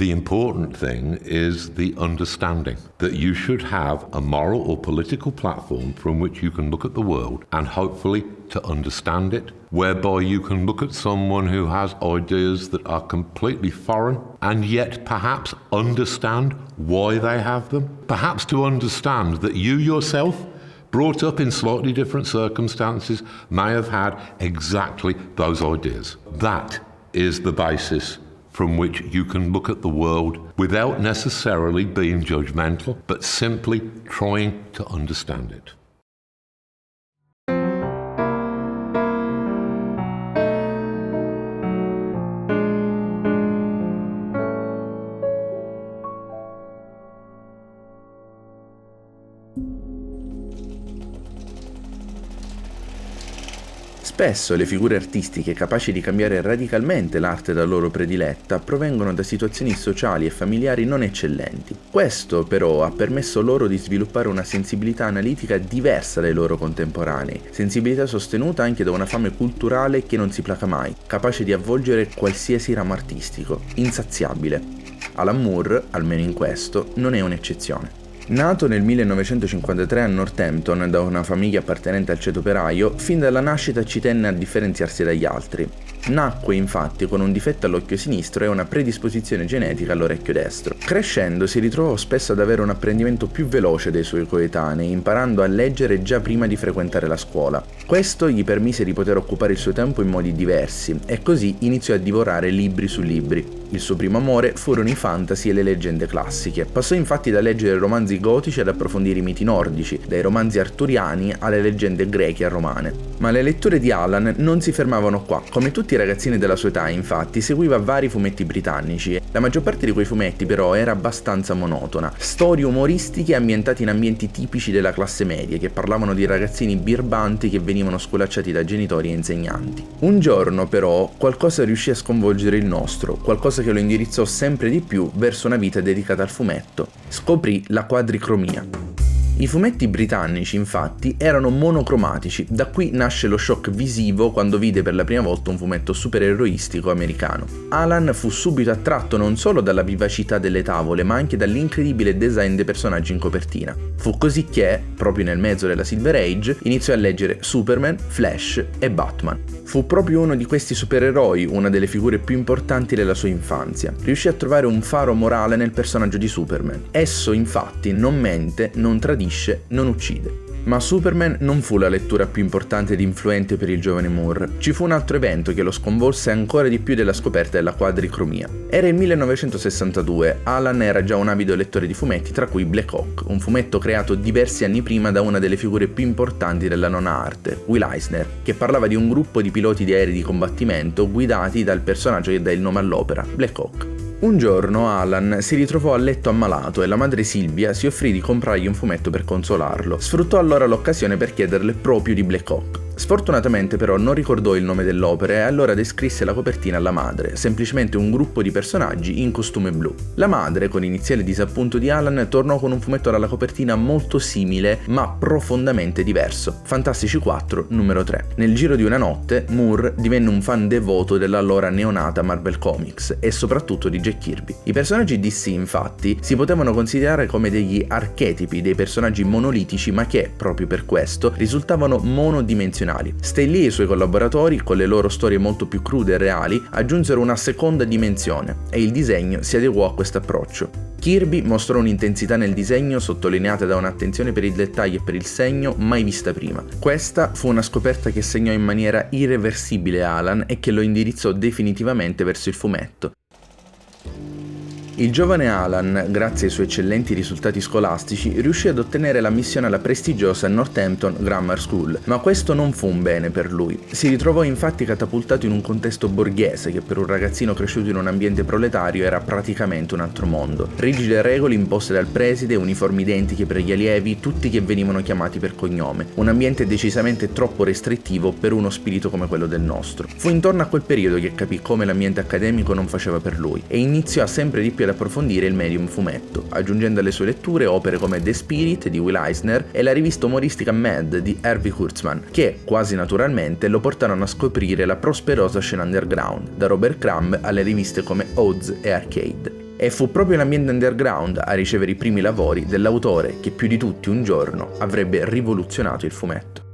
The important thing is the understanding that you should have a moral or political platform from which you can look at the world and hopefully to understand it, whereby you can look at someone who has ideas that are completely foreign and yet perhaps understand why they have them, perhaps to understand that you yourself, brought up in slightly different circumstances, may have had exactly those ideas. That is the basis from which you can look at the world without necessarily being judgmental, but simply trying to understand it. Spesso le figure artistiche capaci di cambiare radicalmente l'arte da loro prediletta provengono da situazioni sociali e familiari non eccellenti. Questo però ha permesso loro di sviluppare una sensibilità analitica diversa dai loro contemporanei, sensibilità sostenuta anche da una fame culturale che non si placa mai, capace di avvolgere qualsiasi ramo artistico, insaziabile. Alan Moore, almeno in questo, non è un'eccezione. Nato nel 1953 a Northampton da una famiglia appartenente al ceto operaio, fin dalla nascita ci tenne a differenziarsi dagli altri. Nacque infatti con un difetto all'occhio sinistro e una predisposizione genetica all'orecchio destro. Crescendo si ritrovò spesso ad avere un apprendimento più veloce dei suoi coetanei, imparando a leggere già prima di frequentare la scuola. Questo gli permise di poter occupare il suo tempo in modi diversi e così iniziò a divorare libri su libri. Il suo primo amore furono i fantasy e le leggende classiche. Passò infatti da leggere romanzi gotici ad approfondire i miti nordici, dai romanzi arturiani alle leggende greche e romane. Ma le letture di Alan non si fermavano qua. Come tutti i ragazzini della sua età, infatti, seguiva vari fumetti britannici. La maggior parte di quei fumetti però era abbastanza monotona. Storie umoristiche ambientate in ambienti tipici della classe media, che parlavano di ragazzini birbanti che venivano scolacciati da genitori e insegnanti. Un giorno però qualcosa riuscì a sconvolgere il nostro, qualcosa che lo indirizzò sempre di più verso una vita dedicata al fumetto. Scoprì la quadricromia. I fumetti britannici, infatti, erano monocromatici, da qui nasce lo shock visivo quando vide per la prima volta un fumetto supereroistico americano. Alan fu subito attratto non solo dalla vivacità delle tavole, ma anche dall'incredibile design dei personaggi in copertina. Fu così che, proprio nel mezzo della Silver Age, iniziò a leggere Superman, Flash e Batman. Fu proprio uno di questi supereroi una delle figure più importanti della sua infanzia. Riuscì a trovare un faro morale nel personaggio di Superman. Esso, infatti, non mente, non tradisce, non uccide. Ma Superman non fu la lettura più importante ed influente per il giovane Moore. Ci fu un altro evento che lo sconvolse ancora di più della scoperta della quadricromia. Era il 1962, Alan era già un avido lettore di fumetti, tra cui Black Hawk, un fumetto creato diversi anni prima da una delle figure più importanti della nona arte, Will Eisner, che parlava di un gruppo di piloti di aerei di combattimento guidati dal personaggio che dà il nome all'opera, Black Hawk. Un giorno Alan si ritrovò a letto ammalato e la madre Sylvia si offrì di comprargli un fumetto per consolarlo. Sfruttò allora l'occasione per chiederle proprio di Black Hawk. Sfortunatamente però non ricordò il nome dell'opera e allora descrisse la copertina alla madre, semplicemente un gruppo di personaggi in costume blu. La madre, con iniziale disappunto di Alan, tornò con un fumetto dalla copertina molto simile ma profondamente diverso, Fantastici 4 numero 3. Nel giro di una notte Moore divenne un fan devoto dell'allora neonata Marvel Comics e soprattutto di Jack Kirby. I personaggi DC infatti si potevano considerare come degli archetipi dei personaggi monolitici ma che, proprio per questo, risultavano monodimensionali. Stan Lee e i suoi collaboratori, con le loro storie molto più crude e reali, aggiunsero una seconda dimensione e il disegno si adeguò a questo approccio. Kirby mostrò un'intensità nel disegno sottolineata da un'attenzione per il dettaglio e per il segno mai vista prima. Questa fu una scoperta che segnò in maniera irreversibile Alan e che lo indirizzò definitivamente verso il fumetto. Il giovane Alan, grazie ai suoi eccellenti risultati scolastici, riuscì ad ottenere l'ammissione alla prestigiosa Northampton Grammar School, ma questo non fu un bene per lui. Si ritrovò infatti catapultato in un contesto borghese che per un ragazzino cresciuto in un ambiente proletario era praticamente un altro mondo. Rigide regole imposte dal preside, uniformi identiche per gli allievi, tutti che venivano chiamati per cognome. Un ambiente decisamente troppo restrittivo per uno spirito come quello del nostro. Fu intorno a quel periodo che capì come l'ambiente accademico non faceva per lui e iniziò sempre di più ad approfondire il medium fumetto, aggiungendo alle sue letture opere come The Spirit di Will Eisner e la rivista umoristica Mad di Hervé Kurtzman, che, quasi naturalmente, lo portarono a scoprire la prosperosa scena underground, da Robert Crumb alle riviste come Oz e Arcade. E fu proprio l'ambiente underground a ricevere i primi lavori dell'autore che più di tutti un giorno avrebbe rivoluzionato il fumetto.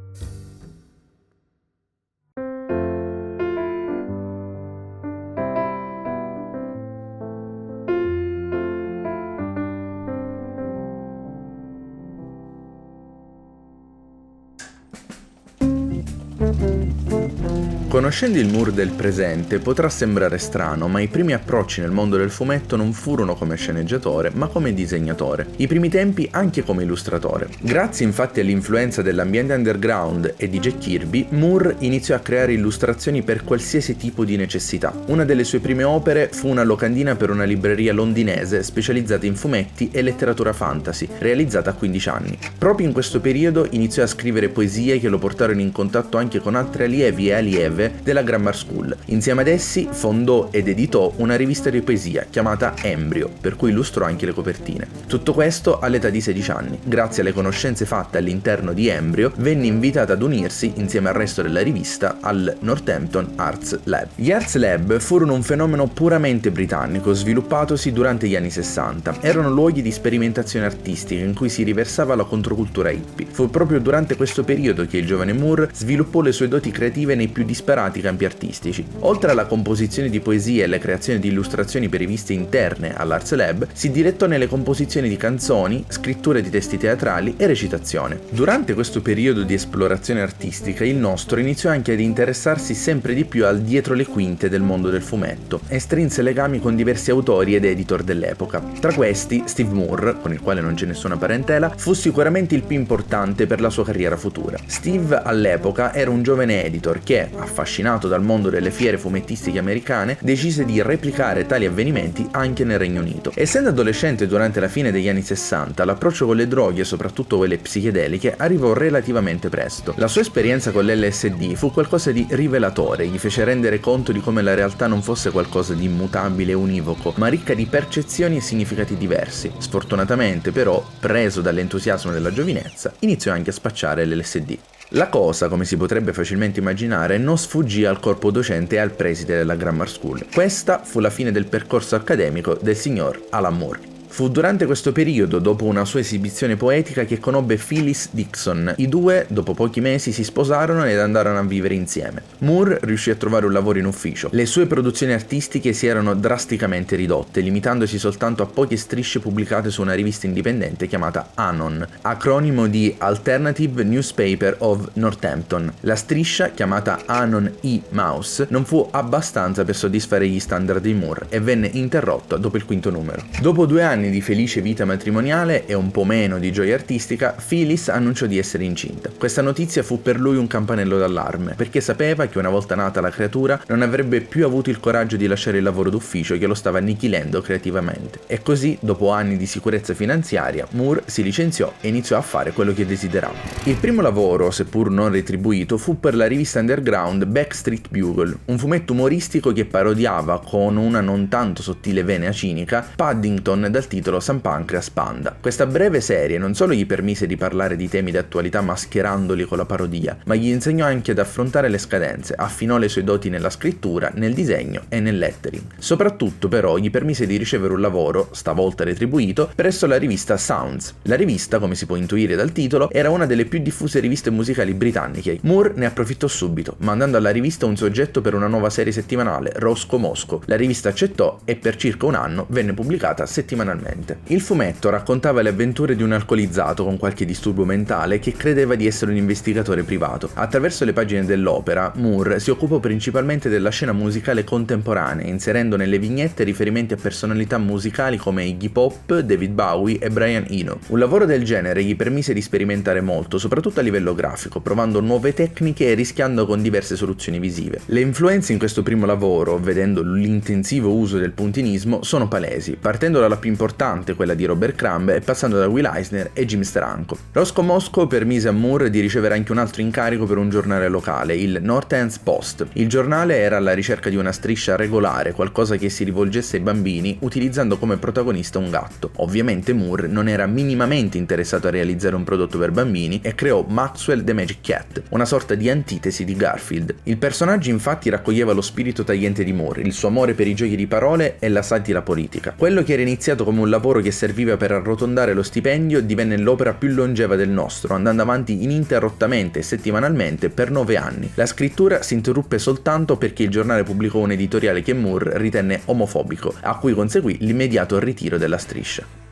Conoscendo il Moore del presente potrà sembrare strano, ma i primi approcci nel mondo del fumetto non furono come sceneggiatore, ma come disegnatore. I primi tempi anche come illustratore. Grazie infatti all'influenza dell'ambiente underground e di Jack Kirby, Moore iniziò a creare illustrazioni per qualsiasi tipo di necessità. Una delle sue prime opere fu una locandina per una libreria londinese specializzata in fumetti e letteratura fantasy, realizzata a 15 anni. Proprio in questo periodo iniziò a scrivere poesie che lo portarono in contatto anche con altri allievi e allieve della Grammar School. Insieme ad essi fondò ed editò una rivista di poesia chiamata Embryo, per cui illustrò anche le copertine. Tutto questo all'età di 16 anni. Grazie alle conoscenze fatte all'interno di Embryo, venne invitato ad unirsi, insieme al resto della rivista, al Northampton Arts Lab. Gli Arts Lab furono un fenomeno puramente britannico, sviluppatosi durante gli anni 60. Erano luoghi di sperimentazione artistica in cui si riversava la controcultura hippie. Fu proprio durante questo periodo che il giovane Moore sviluppò le sue doti creative nei più disparati campi artistici. Oltre alla composizione di poesie e alla creazione di illustrazioni per riviste interne all'Arts Lab, si dilettò nelle composizioni di canzoni, scritture di testi teatrali e recitazione. Durante questo periodo di esplorazione artistica, il nostro iniziò anche ad interessarsi sempre di più al dietro le quinte del mondo del fumetto e strinse legami con diversi autori ed editor dell'epoca. Tra questi, Steve Moore, con il quale non c'è nessuna parentela, fu sicuramente il più importante per la sua carriera futura. Steve all'epoca era un giovane editor che, affascinato dal mondo delle fiere fumettistiche americane, decise di replicare tali avvenimenti anche nel Regno Unito. Essendo adolescente durante la fine degli anni 60, l'approccio con le droghe, soprattutto quelle psichedeliche, arrivò relativamente presto. La sua esperienza con l'LSD fu qualcosa di rivelatore, gli fece rendere conto di come la realtà non fosse qualcosa di immutabile e univoco, ma ricca di percezioni e significati diversi. Sfortunatamente, però, preso dall'entusiasmo della giovinezza, iniziò anche a spacciare l'LSD. La cosa, come si potrebbe facilmente immaginare, non sfuggì al corpo docente e al preside della Grammar School. Questa fu la fine del percorso accademico del signor Alan Moore. Fu durante questo periodo, dopo una sua esibizione poetica, che conobbe Phyllis Dixon. I due, dopo pochi mesi, si sposarono ed andarono a vivere insieme. Moore riuscì a trovare un lavoro in ufficio. Le sue produzioni artistiche si erano drasticamente ridotte, limitandosi soltanto a poche strisce pubblicate su una rivista indipendente chiamata Anon, acronimo di Alternative Newspaper of Northampton. La striscia, chiamata Anon E. Mouse, non fu abbastanza per soddisfare gli standard di Moore e venne interrotta dopo il quinto numero. Dopo 2 anni di felice vita matrimoniale e un po' meno di gioia artistica, Phyllis annunciò di essere incinta. Questa notizia fu per lui un campanello d'allarme, perché sapeva che una volta nata la creatura non avrebbe più avuto il coraggio di lasciare il lavoro d'ufficio che lo stava annichilendo creativamente. E così, dopo anni di sicurezza finanziaria, Moore si licenziò e iniziò a fare quello che desiderava. Il primo lavoro, seppur non retribuito, fu per la rivista underground Backstreet Bugle, un fumetto umoristico che parodiava, con una non tanto sottile vena cinica, Paddington dal titolo San Pancras Panda. Questa breve serie non solo gli permise di parlare di temi d'attualità mascherandoli con la parodia, ma gli insegnò anche ad affrontare le scadenze, affinò le sue doti nella scrittura, nel disegno e nel lettering. Soprattutto però gli permise di ricevere un lavoro, stavolta retribuito, presso la rivista Sounds. La rivista, come si può intuire dal titolo, era una delle più diffuse riviste musicali britanniche. Moore ne approfittò subito, mandando alla rivista un soggetto per una nuova serie settimanale, Roscoe Moscow. La rivista accettò e per circa un anno venne pubblicata settimanalmente. Il fumetto raccontava le avventure di un alcolizzato con qualche disturbo mentale che credeva di essere un investigatore privato. Attraverso le pagine dell'opera, Moore si occupò principalmente della scena musicale contemporanea, inserendo nelle vignette riferimenti a personalità musicali come Iggy Pop, David Bowie e Brian Eno. Un lavoro del genere gli permise di sperimentare molto, soprattutto a livello grafico, provando nuove tecniche e rischiando con diverse soluzioni visive. Le influenze in questo primo lavoro, vedendo l'intensivo uso del puntinismo, sono palesi, partendo dalla più importante confortante quella di Robert Crumb e passando da Will Eisner e Jim Steranko. Roscoe Moscow permise a Moore di ricevere anche un altro incarico per un giornale locale, il North Ends Post. Il giornale era alla ricerca di una striscia regolare, qualcosa che si rivolgesse ai bambini utilizzando come protagonista un gatto. Ovviamente Moore non era minimamente interessato a realizzare un prodotto per bambini e creò Maxwell the Magic Cat, una sorta di antitesi di Garfield. Il personaggio infatti raccoglieva lo spirito tagliente di Moore, il suo amore per i giochi di parole e la satira politica. Quello che era iniziato come un lavoro che serviva per arrotondare lo stipendio divenne l'opera più longeva del nostro, andando avanti ininterrottamente e settimanalmente per 9 anni. La scrittura si interruppe soltanto perché il giornale pubblicò un editoriale che Moore ritenne omofobico, a cui conseguì l'immediato ritiro della striscia.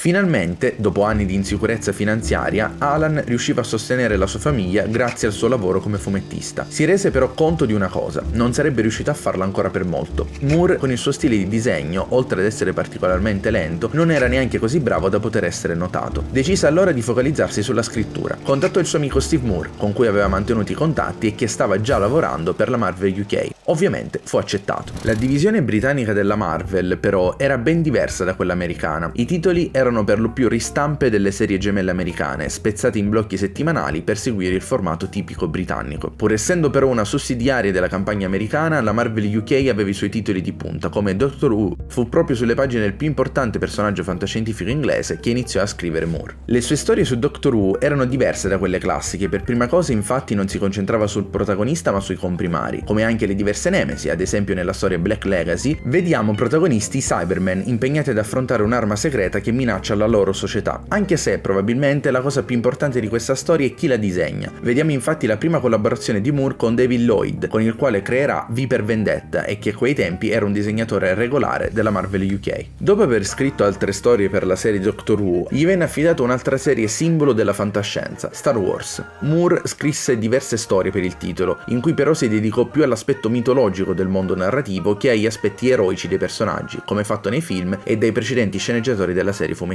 Finalmente, dopo anni di insicurezza finanziaria, Alan riusciva a sostenere la sua famiglia grazie al suo lavoro come fumettista. Si rese però conto di una cosa: non sarebbe riuscito a farlo ancora per molto. Moore, con il suo stile di disegno, oltre ad essere particolarmente lento, non era neanche così bravo da poter essere notato. Decise allora di focalizzarsi sulla scrittura. Contattò il suo amico Steve Moore, con cui aveva mantenuto i contatti e che stava già lavorando per la Marvel UK. Ovviamente fu accettato. La divisione britannica della Marvel, però, era ben diversa da quella americana. I titoli erano per lo più ristampe delle serie gemelle americane, spezzate in blocchi settimanali per seguire il formato tipico britannico. Pur essendo però una sussidiaria della campagna americana, la Marvel UK aveva i suoi titoli di punta, come Doctor Who. Fu proprio sulle pagine del più importante personaggio fantascientifico inglese che iniziò a scrivere Moore. Le sue storie su Doctor Who erano diverse da quelle classiche. Per prima cosa, infatti, non si concentrava sul protagonista ma sui comprimari. Come anche le diverse nemesi, ad esempio nella storia Black Legacy, vediamo protagonisti Cybermen impegnati ad affrontare un'arma segreta che minaccia la loro società, anche se probabilmente la cosa più importante di questa storia è chi la disegna. Vediamo infatti la prima collaborazione di Moore con David Lloyd, con il quale creerà V per Vendetta e che a quei tempi era un disegnatore regolare della Marvel UK. Dopo aver scritto altre storie per la serie Doctor Who, gli venne affidata un'altra serie simbolo della fantascienza, Star Wars. Moore scrisse diverse storie per il titolo, in cui però si dedicò più all'aspetto mitologico del mondo narrativo che agli aspetti eroici dei personaggi, come fatto nei film e dai precedenti sceneggiatori della serie fumettistica.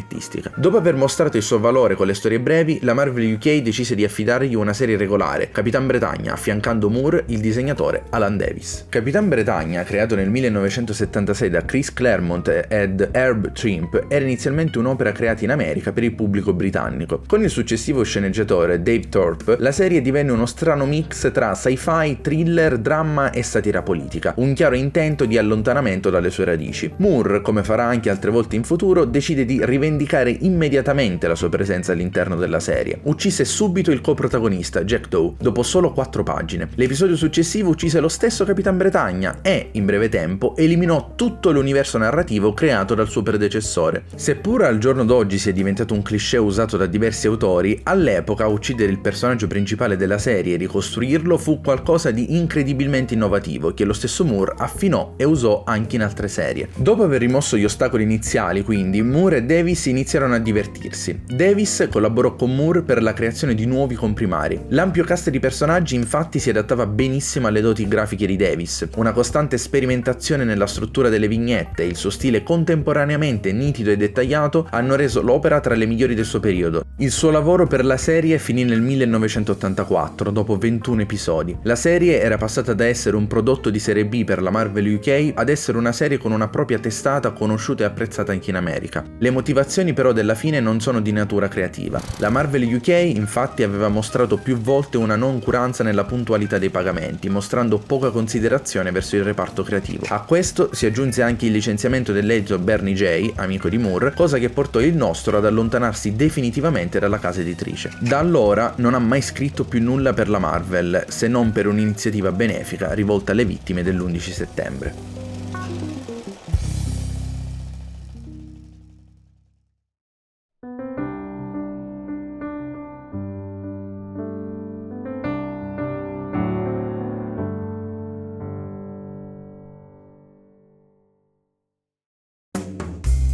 Dopo aver mostrato il suo valore con le storie brevi, la Marvel UK decise di affidargli una serie regolare, Capitan Bretagna, affiancando Moore il disegnatore Alan Davis. Capitan Bretagna, creato nel 1976 da Chris Claremont ed Herb Trimpe, era inizialmente un'opera creata in America per il pubblico britannico. Con il successivo sceneggiatore Dave Thorpe, la serie divenne uno strano mix tra sci-fi, thriller, dramma e satira politica, un chiaro intento di allontanamento dalle sue radici. Moore, come farà anche altre volte in futuro, decide di rivendicare immediatamente la sua presenza all'interno della serie. Uccise subito il coprotagonista, Jack Doe, dopo solo 4 pagine. L'episodio successivo uccise lo stesso Capitan Bretagna e, in breve tempo, eliminò tutto l'universo narrativo creato dal suo predecessore. Seppur al giorno d'oggi sia diventato un cliché usato da diversi autori, all'epoca uccidere il personaggio principale della serie e ricostruirlo fu qualcosa di incredibilmente innovativo che lo stesso Moore affinò e usò anche in altre serie. Dopo aver rimosso gli ostacoli iniziali, quindi, Moore e Davis iniziarono a divertirsi. Davis collaborò con Moore per la creazione di nuovi comprimari. L'ampio cast di personaggi infatti si adattava benissimo alle doti grafiche di Davis. Una costante sperimentazione nella struttura delle vignette e il suo stile contemporaneamente nitido e dettagliato hanno reso l'opera tra le migliori del suo periodo. Il suo lavoro per la serie finì nel 1984, dopo 21 episodi. La serie era passata da essere un prodotto di serie B per la Marvel UK ad essere una serie con una propria testata conosciuta e apprezzata anche in America. Le motivazioni però della fine non sono di natura creativa. La Marvel UK infatti aveva mostrato più volte una noncuranza nella puntualità dei pagamenti, mostrando poca considerazione verso il reparto creativo. A questo si aggiunse anche il licenziamento dell'editor Bernie J, amico di Moore, cosa che portò il nostro ad allontanarsi definitivamente dalla casa editrice. Da allora non ha mai scritto più nulla per la Marvel, se non per un'iniziativa benefica rivolta alle vittime dell'11 settembre.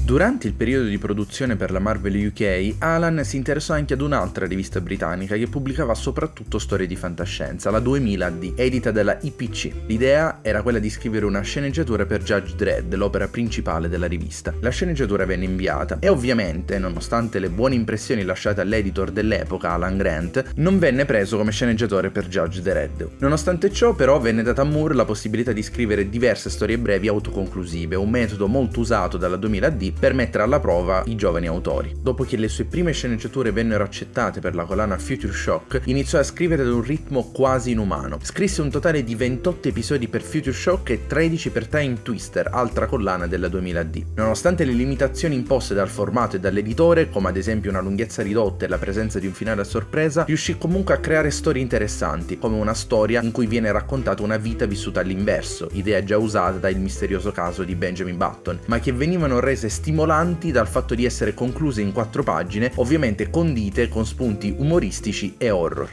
Durante il periodo di produzione per la Marvel UK, Alan si interessò anche ad un'altra rivista britannica che pubblicava soprattutto storie di fantascienza, la 2000 AD, edita dalla IPC. L'idea era quella di scrivere una sceneggiatura per Judge Dredd, l'opera principale della rivista. La sceneggiatura venne inviata e ovviamente, nonostante le buone impressioni lasciate all'editor dell'epoca, Alan Grant, non venne preso come sceneggiatore per Judge Dredd. Nonostante ciò, però, venne data a Moore la possibilità di scrivere diverse storie brevi autoconclusive, un metodo molto usato dalla 2000 AD per mettere alla prova i giovani autori. Dopo che le sue prime sceneggiature vennero accettate per la collana Future Shock, iniziò a scrivere ad un ritmo quasi inumano. Scrisse un totale di 28 episodi per Future Shock e 13 per Time Twister, altra collana della 2000 AD. Nonostante le limitazioni imposte dal formato e dall'editore, come ad esempio una lunghezza ridotta e la presenza di un finale a sorpresa, riuscì comunque a creare storie interessanti, come una storia in cui viene raccontata una vita vissuta all'inverso, idea già usata da Il misterioso caso di Benjamin Button, ma che venivano rese stimolanti dal fatto di essere concluse in 4 pagine, ovviamente condite con spunti umoristici e horror.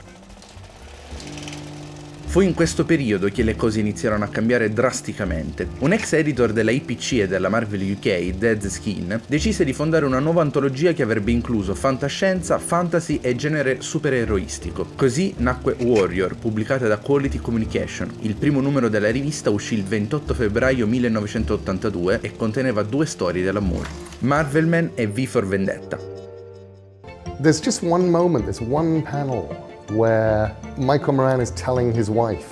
Fu in questo periodo che le cose iniziarono a cambiare drasticamente. Un ex editor della IPC e della Marvel UK, Dead Skin, decise di fondare una nuova antologia che avrebbe incluso fantascienza, fantasy e genere supereroistico. Così nacque Warrior, pubblicata da Quality Communication. Il primo numero della rivista uscì il 28 febbraio 1982 e conteneva 2 storie della Moore, Marvelman e V for Vendetta. There's just one moment, there's one panel where Michael Moran is telling his wife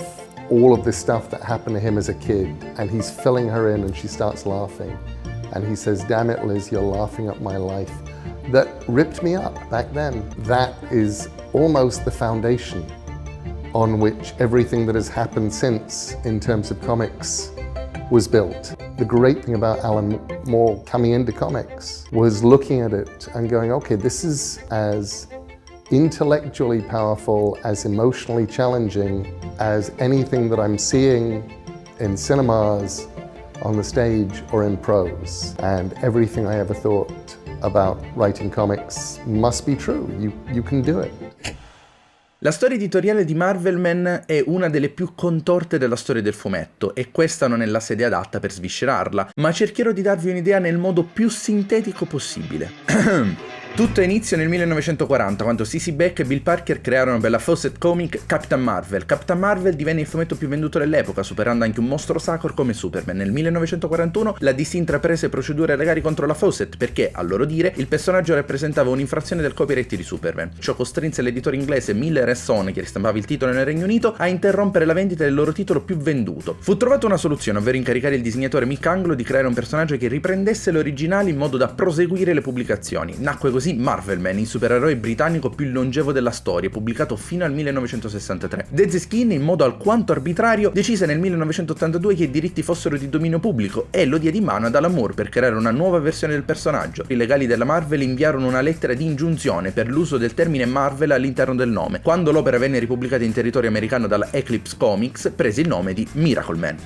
all of this stuff that happened to him as a kid, and he's filling her in and she starts laughing. And he says, "Damn it, Liz, you're laughing up my life." That ripped me up back then. That is almost the foundation on which everything that has happened since in terms of comics was built. The great thing about Alan Moore coming into comics was looking at it and going, okay, this is as intellectually powerful, as emotionally challenging as anything that I'm seeing in cinemas, on the stage, or in prose. And everything I ever thought about writing comics must be true. You can do it. La storia editoriale di Marvelman è una delle più contorte della storia del fumetto e questa non è la sede adatta per sviscerarla, ma cercherò di darvi un'idea nel modo più sintetico possibile. Tutto inizia nel 1940, quando C.C. Beck e Bill Parker crearono per la Fawcett Comic Capitan Marvel. Capitan Marvel divenne il fumetto più venduto dell'epoca, superando anche un mostro sacro come Superman. Nel 1941 la DC intraprese procedure legali contro la Fawcett perché, a loro dire, il personaggio rappresentava un'infrazione del copyright di Superman. Ciò costrinse l'editore inglese Miller & Son, che ristampava il titolo nel Regno Unito, a interrompere la vendita del loro titolo più venduto. Fu trovata una soluzione, ovvero incaricare il disegnatore Mick Anglo di creare un personaggio che riprendesse l'originale in modo da proseguire le pubblicazioni. Nacque così Marvelman, il supereroe britannico più longevo della storia, pubblicato fino al 1963. Dead Skin, in modo alquanto arbitrario, decise nel 1982 che i diritti fossero di dominio pubblico e lo diede in mano ad Alan Moore per creare una nuova versione del personaggio. I legali della Marvel inviarono una lettera di ingiunzione per l'uso del termine Marvel all'interno del nome. Quando l'opera venne ripubblicata in territorio americano dalla Eclipse Comics, prese il nome di Miracle Man.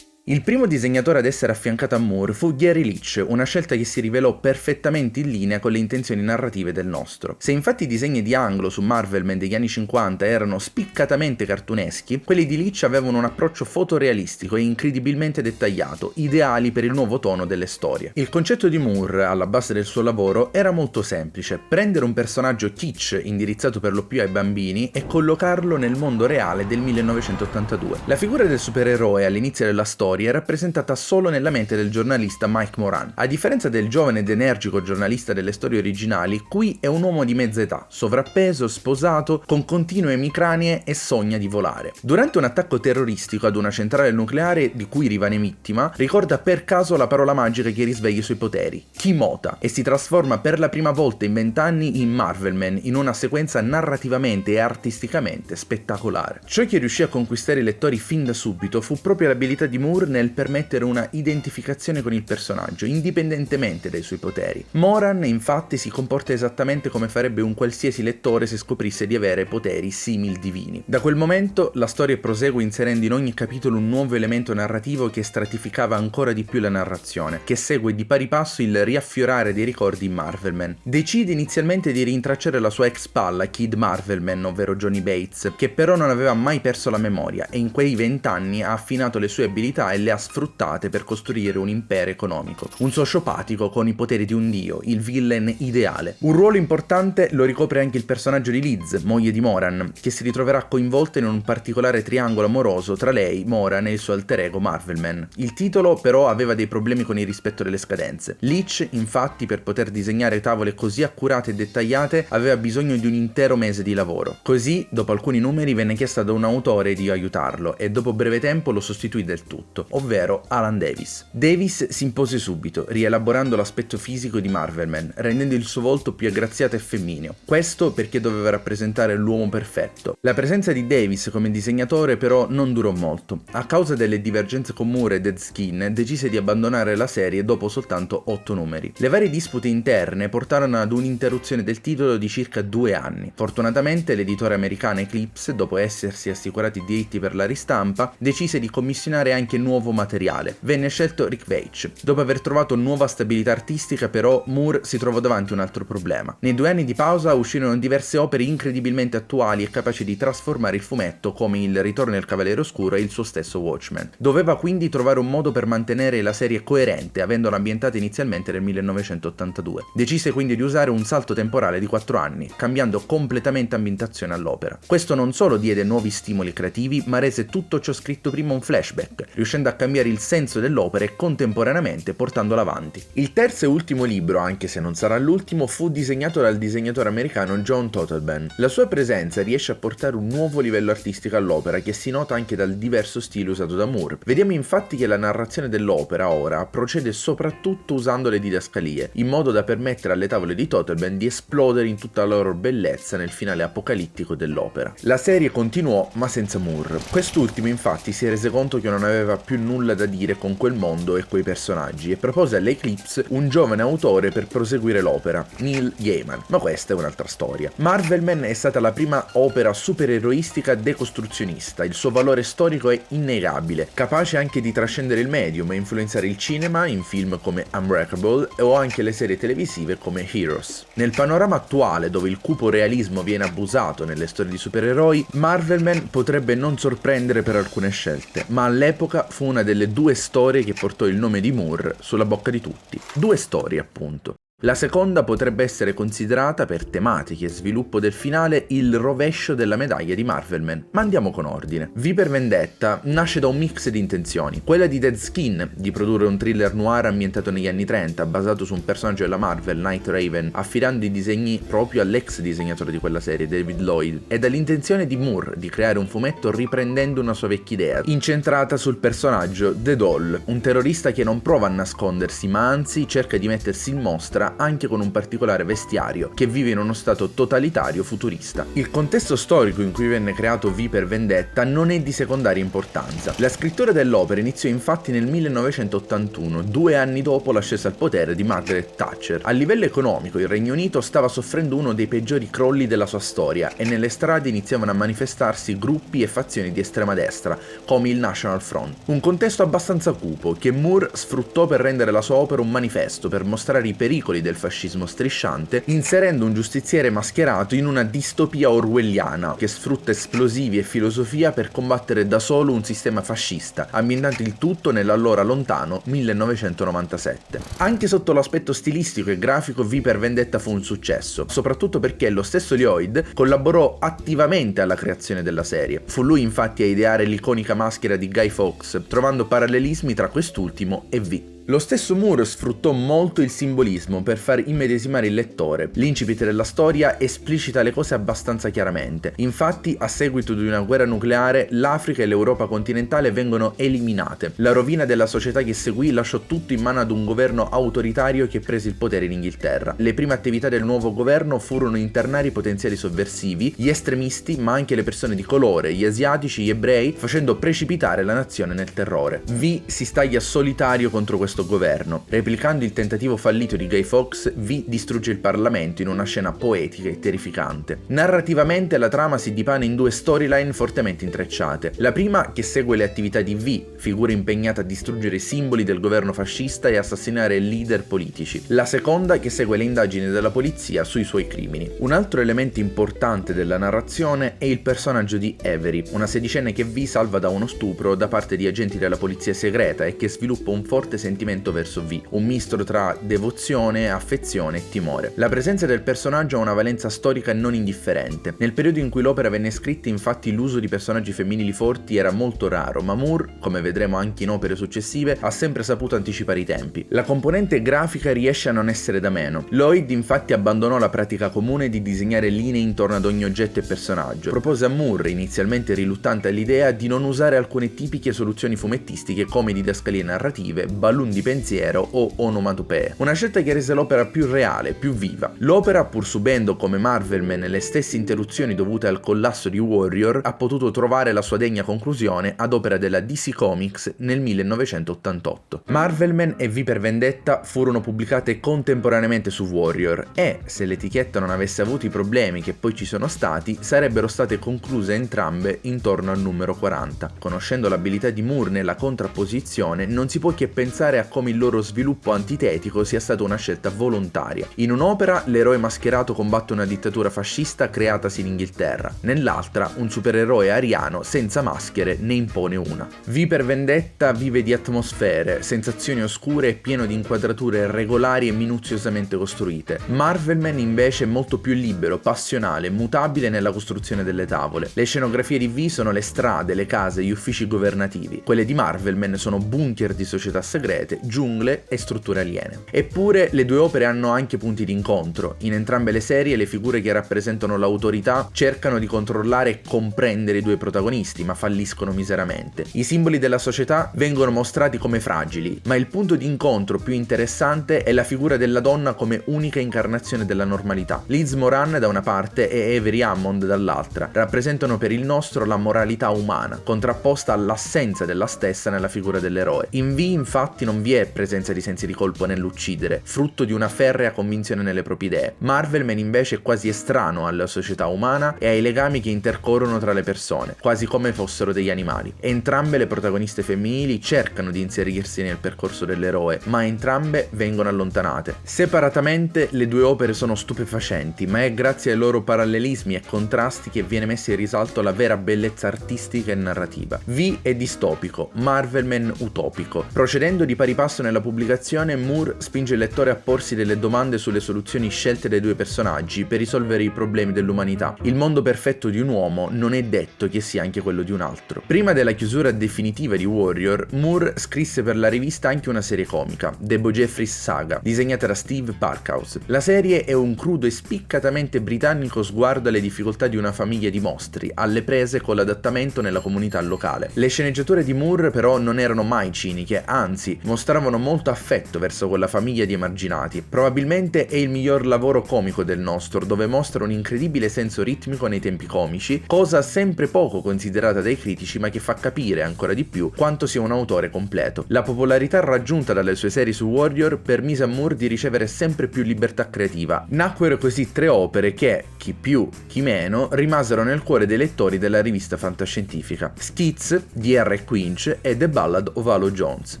Il primo disegnatore ad essere affiancato a Moore fu Gary Leach, una scelta che si rivelò perfettamente in linea con le intenzioni narrative del nostro. Se infatti i disegni di Anglo su Marvelman degli anni 50 erano spiccatamente cartuneschi, quelli di Leach avevano un approccio fotorealistico e incredibilmente dettagliato, ideali per il nuovo tono delle storie. Il concetto di Moore, alla base del suo lavoro, era molto semplice: prendere un personaggio kitsch indirizzato per lo più ai bambini e collocarlo nel mondo reale del 1982. La figura del supereroe all'inizio della storia è rappresentata solo nella mente del giornalista Mike Moran. A differenza del giovane ed energico giornalista delle storie originali, qui è un uomo di mezza età, sovrappeso, sposato, con continue emicranie e sogna di volare. Durante un attacco terroristico ad una centrale nucleare di cui rimane vittima, ricorda per caso la parola magica che risveglia i suoi poteri, Kimota, e si trasforma per la prima volta in 20 anni in Marvelman, in una sequenza narrativamente e artisticamente spettacolare. Ciò che riuscì a conquistare i lettori fin da subito fu proprio l'abilità di Moore nel permettere una identificazione con il personaggio, indipendentemente dai suoi poteri. Moran, infatti, si comporta esattamente come farebbe un qualsiasi lettore se scoprisse di avere poteri simil divini. Da quel momento la storia prosegue inserendo in ogni capitolo un nuovo elemento narrativo che stratificava ancora di più la narrazione, che segue di pari passo il riaffiorare dei ricordi in Marvelman. Decide inizialmente di rintracciare la sua ex palla, Kid Marvelman, ovvero Johnny Bates, che però non aveva mai perso la memoria e in quei 20 anni ha affinato le sue abilità e le ha sfruttate per costruire un impero economico. Un sociopatico con i poteri di un dio, il villain ideale. Un ruolo importante lo ricopre anche il personaggio di Liz, moglie di Moran, che si ritroverà coinvolta in un particolare triangolo amoroso tra lei, Moran e il suo alter ego Marvelman. Il titolo però aveva dei problemi con il rispetto delle scadenze. Leitch, infatti, per poter disegnare tavole così accurate e dettagliate aveva bisogno di un intero mese di lavoro. Così, dopo alcuni numeri, venne chiesto ad un autore di aiutarlo e dopo breve tempo lo sostituì del tutto, ovvero Alan Davis. Davis si impose subito, rielaborando l'aspetto fisico di Marvelman, rendendo il suo volto più aggraziato e femmineo. Questo perché doveva rappresentare l'uomo perfetto. La presenza di Davis come disegnatore però non durò molto. A causa delle divergenze con Moore e Deadskin decise di abbandonare la serie dopo soltanto 8 numeri. Le varie dispute interne portarono ad un'interruzione del titolo di circa 2 anni. Fortunatamente l'editore americana Eclipse, dopo essersi assicurati i diritti per la ristampa, decise di commissionare anche nuovo materiale. Venne scelto Rick Veitch. Dopo aver trovato nuova stabilità artistica però Moore si trovò davanti a un altro problema. Nei 2 anni di pausa uscirono diverse opere incredibilmente attuali e capaci di trasformare il fumetto, come Il Ritorno del Cavaliere Oscuro e il suo stesso Watchmen. Doveva quindi trovare un modo per mantenere la serie coerente, avendola ambientata inizialmente nel 1982. Decise quindi di usare un salto temporale di 4 anni, cambiando completamente ambientazione all'opera. Questo non solo diede nuovi stimoli creativi, ma rese tutto ciò scritto prima un flashback, riuscendo a cambiare il senso dell'opera e contemporaneamente portandola avanti. Il terzo e ultimo libro, anche se non sarà l'ultimo, fu disegnato dal disegnatore americano John Totleben. La sua presenza riesce a portare un nuovo livello artistico all'opera, che si nota anche dal diverso stile usato da Moore. Vediamo infatti che la narrazione dell'opera ora procede soprattutto usando le didascalie, in modo da permettere alle tavole di Totleben di esplodere in tutta la loro bellezza nel finale apocalittico dell'opera. La serie continuò, ma senza Moore. Quest'ultimo infatti si rese conto che non aveva più nulla da dire con quel mondo e quei personaggi e propose all'Eclipse un giovane autore per proseguire l'opera, Neil Gaiman, ma questa è un'altra storia. Marvelman è stata la prima opera supereroistica decostruzionista, il suo valore storico è innegabile, capace anche di trascendere il medium e influenzare il cinema in film come Unbreakable o anche le serie televisive come Heroes. Nel panorama attuale, dove il cupo realismo viene abusato nelle storie di supereroi, Marvelman potrebbe non sorprendere per alcune scelte, ma all'epoca fu una delle 2 storie che portò il nome di Moore sulla bocca di tutti. 2 storie, appunto. La seconda potrebbe essere considerata, per tematiche e sviluppo del finale, il rovescio della medaglia di Marvelman, ma andiamo con ordine. V per Vendetta nasce da un mix di intenzioni, quella di Deadskin, di produrre un thriller noir ambientato negli anni 30, basato su un personaggio della Marvel, Night Raven, affidando i disegni proprio all'ex disegnatore di quella serie, David Lloyd, e dall'intenzione di Moore di creare un fumetto riprendendo una sua vecchia idea, incentrata sul personaggio The Doll, un terrorista che non prova a nascondersi, ma anzi cerca di mettersi in mostra anche con un particolare vestiario, che vive in uno stato totalitario futurista. Il contesto storico in cui venne creato V per Vendetta non è di secondaria importanza. La scrittura dell'opera iniziò infatti nel 1981, 2 anni dopo l'ascesa al potere di Margaret Thatcher. A livello economico il Regno Unito stava soffrendo uno dei peggiori crolli della sua storia e nelle strade iniziavano a manifestarsi gruppi e fazioni di estrema destra, come il National Front. Un contesto abbastanza cupo che Moore sfruttò per rendere la sua opera un manifesto per mostrare i pericoli del fascismo strisciante, inserendo un giustiziere mascherato in una distopia orwelliana che sfrutta esplosivi e filosofia per combattere da solo un sistema fascista, ambientando il tutto nell'allora lontano 1997. Anche sotto l'aspetto stilistico e grafico V per Vendetta fu un successo, soprattutto perché lo stesso Lloyd collaborò attivamente alla creazione della serie. Fu lui infatti a ideare l'iconica maschera di Guy Fawkes, trovando parallelismi tra quest'ultimo e V. Lo stesso Moore sfruttò molto il simbolismo per far immedesimare il lettore. L'incipit della storia esplicita le cose abbastanza chiaramente. Infatti, a seguito di una guerra nucleare, l'Africa e l'Europa continentale vengono eliminate. La rovina della società che seguì lasciò tutto in mano ad un governo autoritario che prese il potere in Inghilterra. Le prime attività del nuovo governo furono internare i potenziali sovversivi, gli estremisti, ma anche le persone di colore, gli asiatici, gli ebrei, facendo precipitare la nazione nel terrore. V si staglia solitario contro questo questo governo. Replicando il tentativo fallito di Guy Fawkes, V distrugge il Parlamento in una scena poetica e terrificante. Narrativamente la trama si dipana in due storyline fortemente intrecciate. La prima che segue le attività di V, figura impegnata a distruggere i simboli del governo fascista e assassinare leader politici. La seconda che segue le indagini della polizia sui suoi crimini. Un altro elemento importante della narrazione è il personaggio di Avery, una sedicenne che V salva da uno stupro da parte di agenti della polizia segreta e che sviluppa un forte sentimento verso V, un misto tra devozione, affezione e timore. La presenza del personaggio ha una valenza storica non indifferente. Nel periodo in cui l'opera venne scritta, infatti, l'uso di personaggi femminili forti era molto raro, ma Moore, come vedremo anche in opere successive, ha sempre saputo anticipare i tempi. La componente grafica riesce a non essere da meno. Lloyd infatti abbandonò la pratica comune di disegnare linee intorno ad ogni oggetto e personaggio. Propose a Moore, inizialmente riluttante all'idea, di non usare alcune tipiche soluzioni fumettistiche come didascalie narrative, balloon di pensiero o onomatopee. Una scelta che rese l'opera più reale, più viva. L'opera, pur subendo come Marvelman le stesse interruzioni dovute al collasso di Warrior, ha potuto trovare la sua degna conclusione ad opera della DC Comics nel 1988. Marvelman e V per Vendetta furono pubblicate contemporaneamente su Warrior e, se l'etichetta non avesse avuto i problemi che poi ci sono stati, sarebbero state concluse entrambe intorno al numero 40. Conoscendo l'abilità di Moore nella contrapposizione, non si può che pensare a come il loro sviluppo antitetico sia stata una scelta volontaria. In un'opera l'eroe mascherato combatte una dittatura fascista creatasi in Inghilterra, nell'altra un supereroe ariano senza maschere ne impone una. V per Vendetta vive di atmosfere, sensazioni oscure e pieno di inquadrature regolari e minuziosamente costruite. Marvelman invece è molto più libero, passionale, mutabile nella costruzione delle tavole. Le scenografie di V sono le strade, le case, gli uffici governativi. Quelle di Marvelman sono bunker di società segrete, giungle e strutture aliene. Eppure le due opere hanno anche punti di incontro. In entrambe le serie le figure che rappresentano l'autorità cercano di controllare e comprendere i due protagonisti, ma falliscono miseramente. I simboli della società vengono mostrati come fragili, ma il punto di incontro più interessante è la figura della donna come unica incarnazione della normalità. Liz Moran da una parte e Avery Hammond dall'altra rappresentano per il nostro la moralità umana, contrapposta all'assenza della stessa nella figura dell'eroe. In V infatti non vi è presenza di sensi di colpo nell'uccidere, frutto di una ferrea convinzione nelle proprie idee. Marvelman invece è quasi estraneo alla società umana e ai legami che intercorrono tra le persone, quasi come fossero degli animali. Entrambe le protagoniste femminili cercano di inserirsi nel percorso dell'eroe, ma entrambe vengono allontanate. Separatamente le due opere sono stupefacenti, ma è grazie ai loro parallelismi e contrasti che viene messa in risalto la vera bellezza artistica e narrativa. V è distopico, Marvelman utopico. Procedendo di pari passo nella pubblicazione, Moore spinge il lettore a porsi delle domande sulle soluzioni scelte dai due personaggi per risolvere i problemi dell'umanità. Il mondo perfetto di un uomo non è detto che sia anche quello di un altro. Prima della chiusura definitiva di Warrior, Moore scrisse per la rivista anche una serie comica, The Bo Jeffries Saga, disegnata da Steve Parkhouse. La serie è un crudo e spiccatamente britannico sguardo alle difficoltà di una famiglia di mostri, alle prese con l'adattamento nella comunità locale. Le sceneggiature di Moore però non erano mai ciniche, anzi mostravano molto affetto verso quella famiglia di emarginati. Probabilmente è il miglior lavoro comico del nostro, dove mostra un incredibile senso ritmico nei tempi comici, cosa sempre poco considerata dai critici ma che fa capire ancora di più quanto sia un autore completo. La popolarità raggiunta dalle sue serie su Warrior permise a Moore di ricevere sempre più libertà creativa. Nacquero così tre opere che, chi più chi meno, rimasero nel cuore dei lettori della rivista fantascientifica: Skiz di R. Quinch e The Ballad of Halo Jones.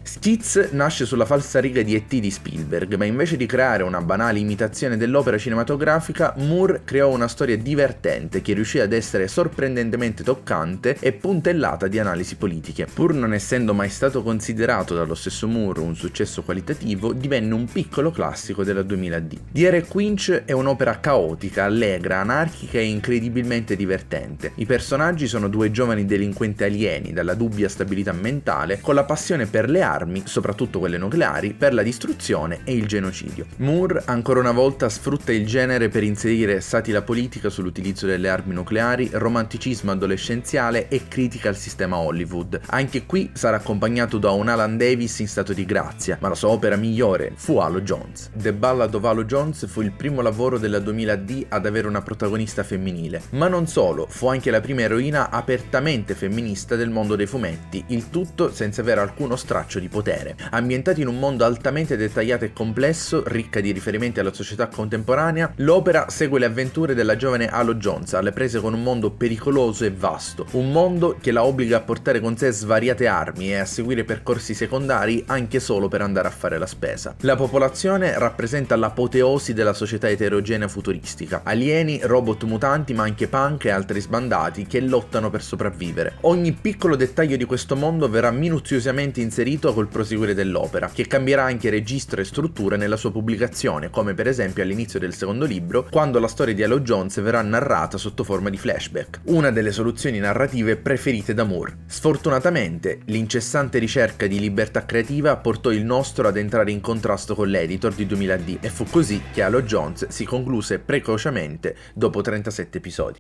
Skiz nasce sulla falsariga di E.T. di Spielberg, ma invece di creare una banale imitazione dell'opera cinematografica, Moore creò una storia divertente che riuscì ad essere sorprendentemente toccante e puntellata di analisi politiche. Pur non essendo mai stato considerato dallo stesso Moore un successo qualitativo, divenne un piccolo classico della 2000D. D.R. Quinch è un'opera caotica, allegra, anarchica e incredibilmente divertente. I personaggi sono due giovani delinquenti alieni dalla dubbia stabilità mentale, con la passione per le armi, soprattutto quelle nucleari, per la distruzione e il genocidio. Moore ancora una volta sfrutta il genere per inserire satira politica sull'utilizzo delle armi nucleari, romanticismo adolescenziale e critica al sistema Hollywood. Anche qui sarà accompagnato da un Alan Davis in stato di grazia, ma la sua opera migliore fu Halo Jones. The Ballad of Halo Jones fu il primo lavoro della 2000D ad avere una protagonista femminile, ma non solo, fu anche la prima eroina apertamente femminista del mondo dei fumetti, il tutto senza avere alcuno straccio di potere. Ambientata in un mondo altamente dettagliato e complesso, ricca di riferimenti alla società contemporanea, l'opera segue le avventure della giovane Halo Jones alle prese con un mondo pericoloso e vasto, un mondo che la obbliga a portare con sé svariate armi e a seguire percorsi secondari anche solo per andare a fare la spesa. La popolazione rappresenta l'apoteosi della società eterogenea futuristica, alieni, robot mutanti ma anche punk e altri sbandati che lottano per sopravvivere. Ogni piccolo dettaglio di questo mondo verrà minuziosamente inserito col proseguire dell'opera, che cambierà anche registro e struttura nella sua pubblicazione, come per esempio all'inizio del secondo libro, quando la storia di Halo Jones verrà narrata sotto forma di flashback, una delle soluzioni narrative preferite da Moore. Sfortunatamente, l'incessante ricerca di libertà creativa portò il nostro ad entrare in contrasto con l'editor di 2000D e fu così che Halo Jones si concluse precocemente dopo 37 episodi.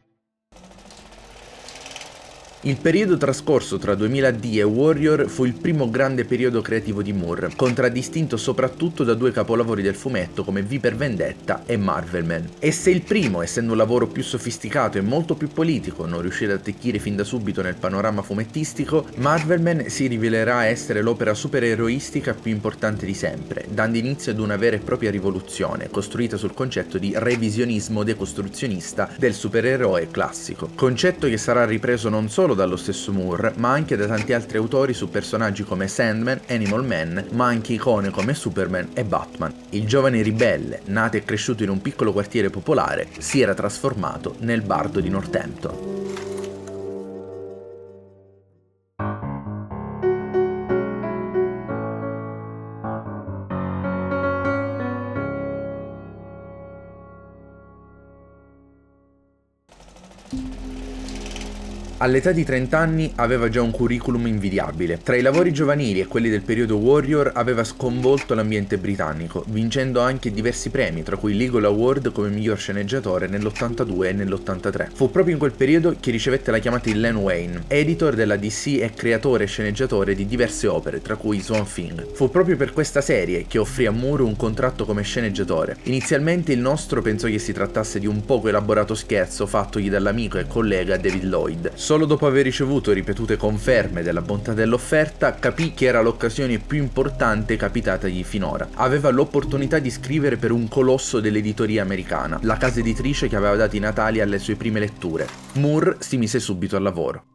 Il periodo trascorso tra 2000D e Warrior fu il primo grande periodo creativo di Moore, contraddistinto soprattutto da due capolavori del fumetto come V per Vendetta e Marvelman. E se il primo, essendo un lavoro più sofisticato e molto più politico, non riuscì ad attecchire fin da subito nel panorama fumettistico, Marvelman si rivelerà essere l'opera supereroistica più importante di sempre, dando inizio ad una vera e propria rivoluzione, costruita sul concetto di revisionismo decostruzionista del supereroe classico, concetto che sarà ripreso non solo dallo stesso Moore, ma anche da tanti altri autori su personaggi come Sandman, Animal Man, ma anche icone come Superman e Batman. Il giovane ribelle, nato e cresciuto in un piccolo quartiere popolare, si era trasformato nel bardo di Northampton. All'età di 30 anni aveva già un curriculum invidiabile. Tra i lavori giovanili e quelli del periodo Warrior aveva sconvolto l'ambiente britannico, vincendo anche diversi premi, tra cui l'Eagle Award come miglior sceneggiatore nell'82 e nell'83. Fu proprio in quel periodo che ricevette la chiamata di Len Wein, editor della DC e creatore e sceneggiatore di diverse opere, tra cui Swamp Thing. Fu proprio per questa serie che offrì a Moore un contratto come sceneggiatore. Inizialmente il nostro pensò che si trattasse di un poco elaborato scherzo fattogli dall'amico e collega David Lloyd. Solo dopo aver ricevuto ripetute conferme della bontà dell'offerta, capì che era l'occasione più importante capitatagli finora. Aveva l'opportunità di scrivere per un colosso dell'editoria americana, la casa editrice che aveva dato i natali alle sue prime letture. Moore si mise subito al lavoro.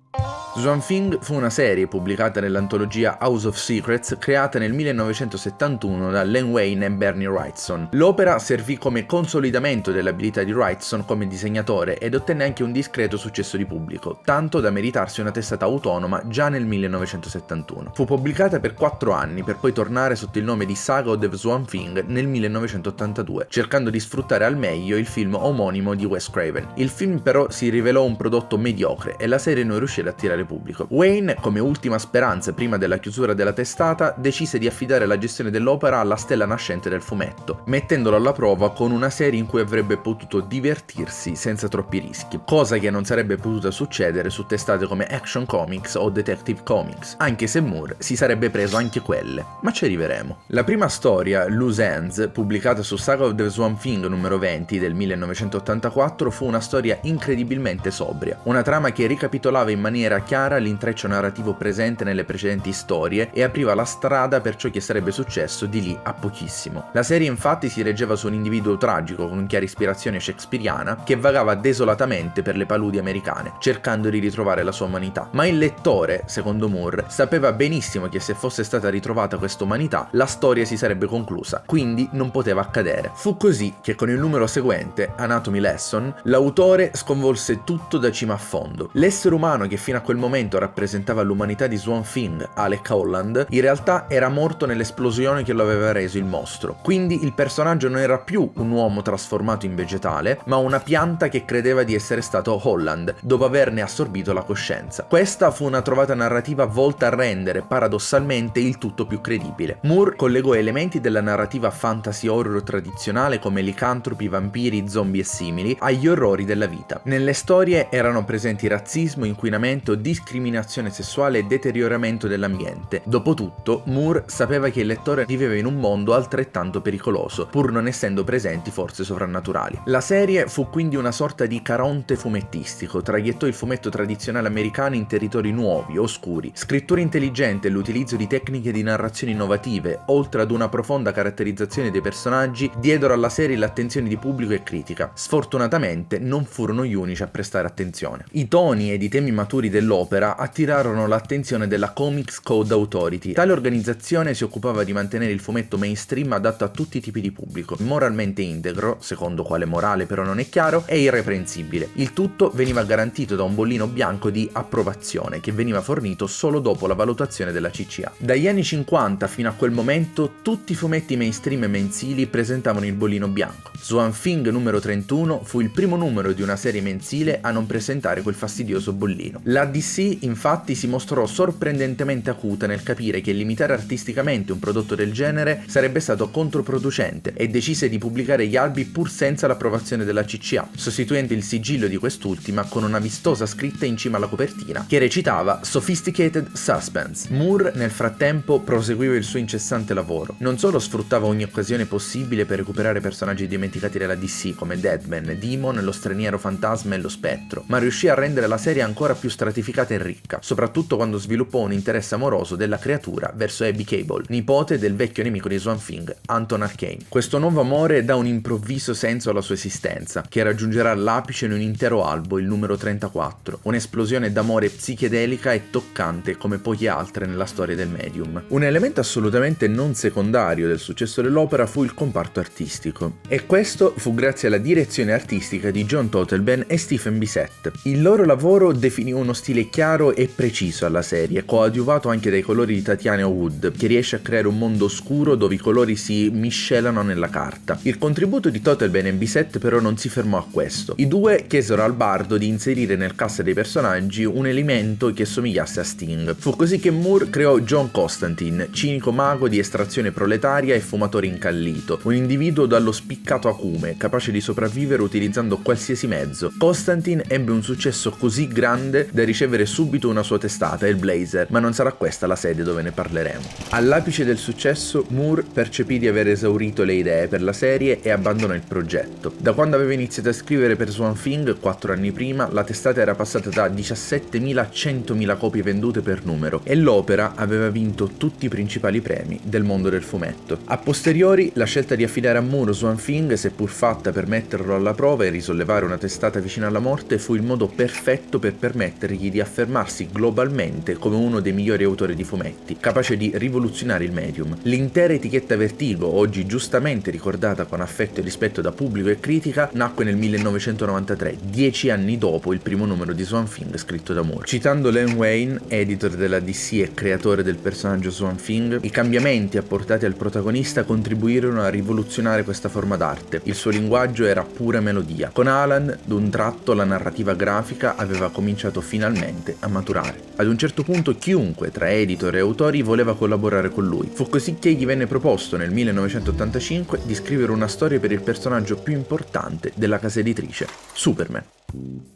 Swamp Thing fu una serie pubblicata nell'antologia House of Secrets creata nel 1971 da Len Wein e Bernie Wrightson. L'opera servì come consolidamento dell'abilità di Wrightson come disegnatore ed ottenne anche un discreto successo di pubblico, tanto da meritarsi una testata autonoma già nel 1971. Fu pubblicata per 4 anni per poi tornare sotto il nome di Saga of the Swamp Thing nel 1982, cercando di sfruttare al meglio il film omonimo di Wes Craven. Il film però si rivelò un prodotto mediocre e la serie non riuscì ad attirare pubblico. Wayne, come ultima speranza prima della chiusura della testata, decise di affidare la gestione dell'opera alla stella nascente del fumetto, mettendolo alla prova con una serie in cui avrebbe potuto divertirsi senza troppi rischi, cosa che non sarebbe potuta succedere su testate come Action Comics o Detective Comics, anche se Moore si sarebbe preso anche quelle, ma ci arriveremo. La prima storia, Loose Ends, pubblicata su Saga of the Swamp Thing numero 20 del 1984, fu una storia incredibilmente sobria, una trama che ricapitolava in maniera chiara l'intreccio narrativo presente nelle precedenti storie e apriva la strada per ciò che sarebbe successo di lì a pochissimo. La serie infatti si reggeva su un individuo tragico con chiara ispirazione shakespeariana che vagava desolatamente per le paludi americane, cercando di ritrovare la sua umanità. Ma il lettore, secondo Moore, sapeva benissimo che se fosse stata ritrovata questa umanità, la storia si sarebbe conclusa, quindi non poteva accadere. Fu così che con il numero seguente, Anatomy Lesson, l'autore sconvolse tutto da cima a fondo. L'essere umano che fino a quel momento rappresentava l'umanità di Swamp Thing, Alec Holland, in realtà era morto nell'esplosione che lo aveva reso il mostro. Quindi il personaggio non era più un uomo trasformato in vegetale, ma una pianta che credeva di essere stato Holland, dopo averne assorbito la coscienza. Questa fu una trovata narrativa volta a rendere, paradossalmente, il tutto più credibile. Moore collegò elementi della narrativa fantasy horror tradizionale come licantropi, vampiri, zombie e simili agli orrori della vita. Nelle storie erano presenti razzismo, inquinamento, discriminazione sessuale e deterioramento dell'ambiente. Dopotutto, Moore sapeva che il lettore viveva in un mondo altrettanto pericoloso, pur non essendo presenti forze sovrannaturali. La serie fu quindi una sorta di Caronte fumettistico, traghettò il fumetto tradizionale americano in territori nuovi, oscuri. Scrittura intelligente e l'utilizzo di tecniche di narrazione innovative, oltre ad una profonda caratterizzazione dei personaggi, diedero alla serie l'attenzione di pubblico e critica. Sfortunatamente non furono gli unici a prestare attenzione. I toni ed i temi maturi dell'opera attirarono l'attenzione della Comics Code Authority. Tale organizzazione si occupava di mantenere il fumetto mainstream adatto a tutti i tipi di pubblico, moralmente integro, secondo quale morale però non è chiaro, e irreprensibile. Il tutto veniva garantito da un bollino bianco di approvazione che veniva fornito solo dopo la valutazione della CCA. Dagli anni 50 fino a quel momento tutti i fumetti mainstream e mensili presentavano il bollino bianco. Swamp Thing numero 31 fu il primo numero di una serie mensile a non presentare quel fastidioso bollino. La DC infatti si mostrò sorprendentemente acuta nel capire che limitare artisticamente un prodotto del genere sarebbe stato controproducente e decise di pubblicare gli albi pur senza l'approvazione della CCA, sostituendo il sigillo di quest'ultima con una vistosa scritta in cima alla copertina che recitava Sophisticated Suspense. Moore nel frattempo proseguiva il suo incessante lavoro. Non solo sfruttava ogni occasione possibile per recuperare personaggi dimenticati dalla DC come Deadman, Demon, lo straniero fantasma e lo spettro, ma riuscì a rendere la serie ancora più stratificata e ricca, soprattutto quando sviluppò un interesse amoroso della creatura verso Abby Cable, nipote del vecchio nemico di Swamp Thing, Anton Arcane. Questo nuovo amore dà un improvviso senso alla sua esistenza, che raggiungerà l'apice in un intero albo, il numero 34, un'esplosione d'amore psichedelica e toccante come poche altre nella storia del medium. Un elemento assolutamente non secondario del successo dell'opera fu il comparto artistico, e questo fu grazie alla direzione artistica di John Totleben e Stephen Bissette. Il loro lavoro definì uno stile chiaro e preciso alla serie, coadiuvato anche dai colori di Tatiana Wood, che riesce a creare un mondo oscuro dove i colori si miscelano nella carta. Il contributo di Totleben e Bissette però non si fermò a questo. I due chiesero al bardo di inserire nel cast dei personaggi un elemento che somigliasse a Sting. Fu così che Moore creò John Constantine, cinico mago di estrazione proletaria e fumatore incallito, un individuo dallo spiccato acume, capace di sopravvivere utilizzando qualsiasi mezzo. Constantine ebbe un successo così grande da ricevere subito una sua testata, il Blazer, ma non sarà questa la sede dove ne parleremo. All'apice del successo, Moore percepì di aver esaurito le idee per la serie e abbandonò il progetto. Da quando aveva iniziato a scrivere per Swamp Thing 4 anni prima, la testata era passata da 17.000 a 100.000 copie vendute per numero e l'opera aveva vinto tutti i principali premi del mondo del fumetto. A posteriori, la scelta di affidare a Moore Swamp Thing, seppur fatta per metterlo alla prova e risollevare una testata vicina alla morte, fu il modo perfetto per permettergli di affermarsi globalmente come uno dei migliori autori di fumetti, capace di rivoluzionare il medium. L'intera etichetta Vertigo, oggi giustamente ricordata con affetto e rispetto da pubblico e critica, nacque nel 1993, 10 anni dopo il primo numero di Swamp Thing scritto da Moore. Citando Len Wein, editor della DC e creatore del personaggio Swamp Thing, i cambiamenti apportati al protagonista contribuirono a rivoluzionare questa forma d'arte. Il suo linguaggio era pura melodia. Con Alan, d'un tratto, la narrativa grafica aveva cominciato finalmente a maturare. Ad un certo punto chiunque tra editor e autori voleva collaborare con lui. Fu così che gli venne proposto nel 1985 di scrivere una storia per il personaggio più importante della casa editrice, Superman.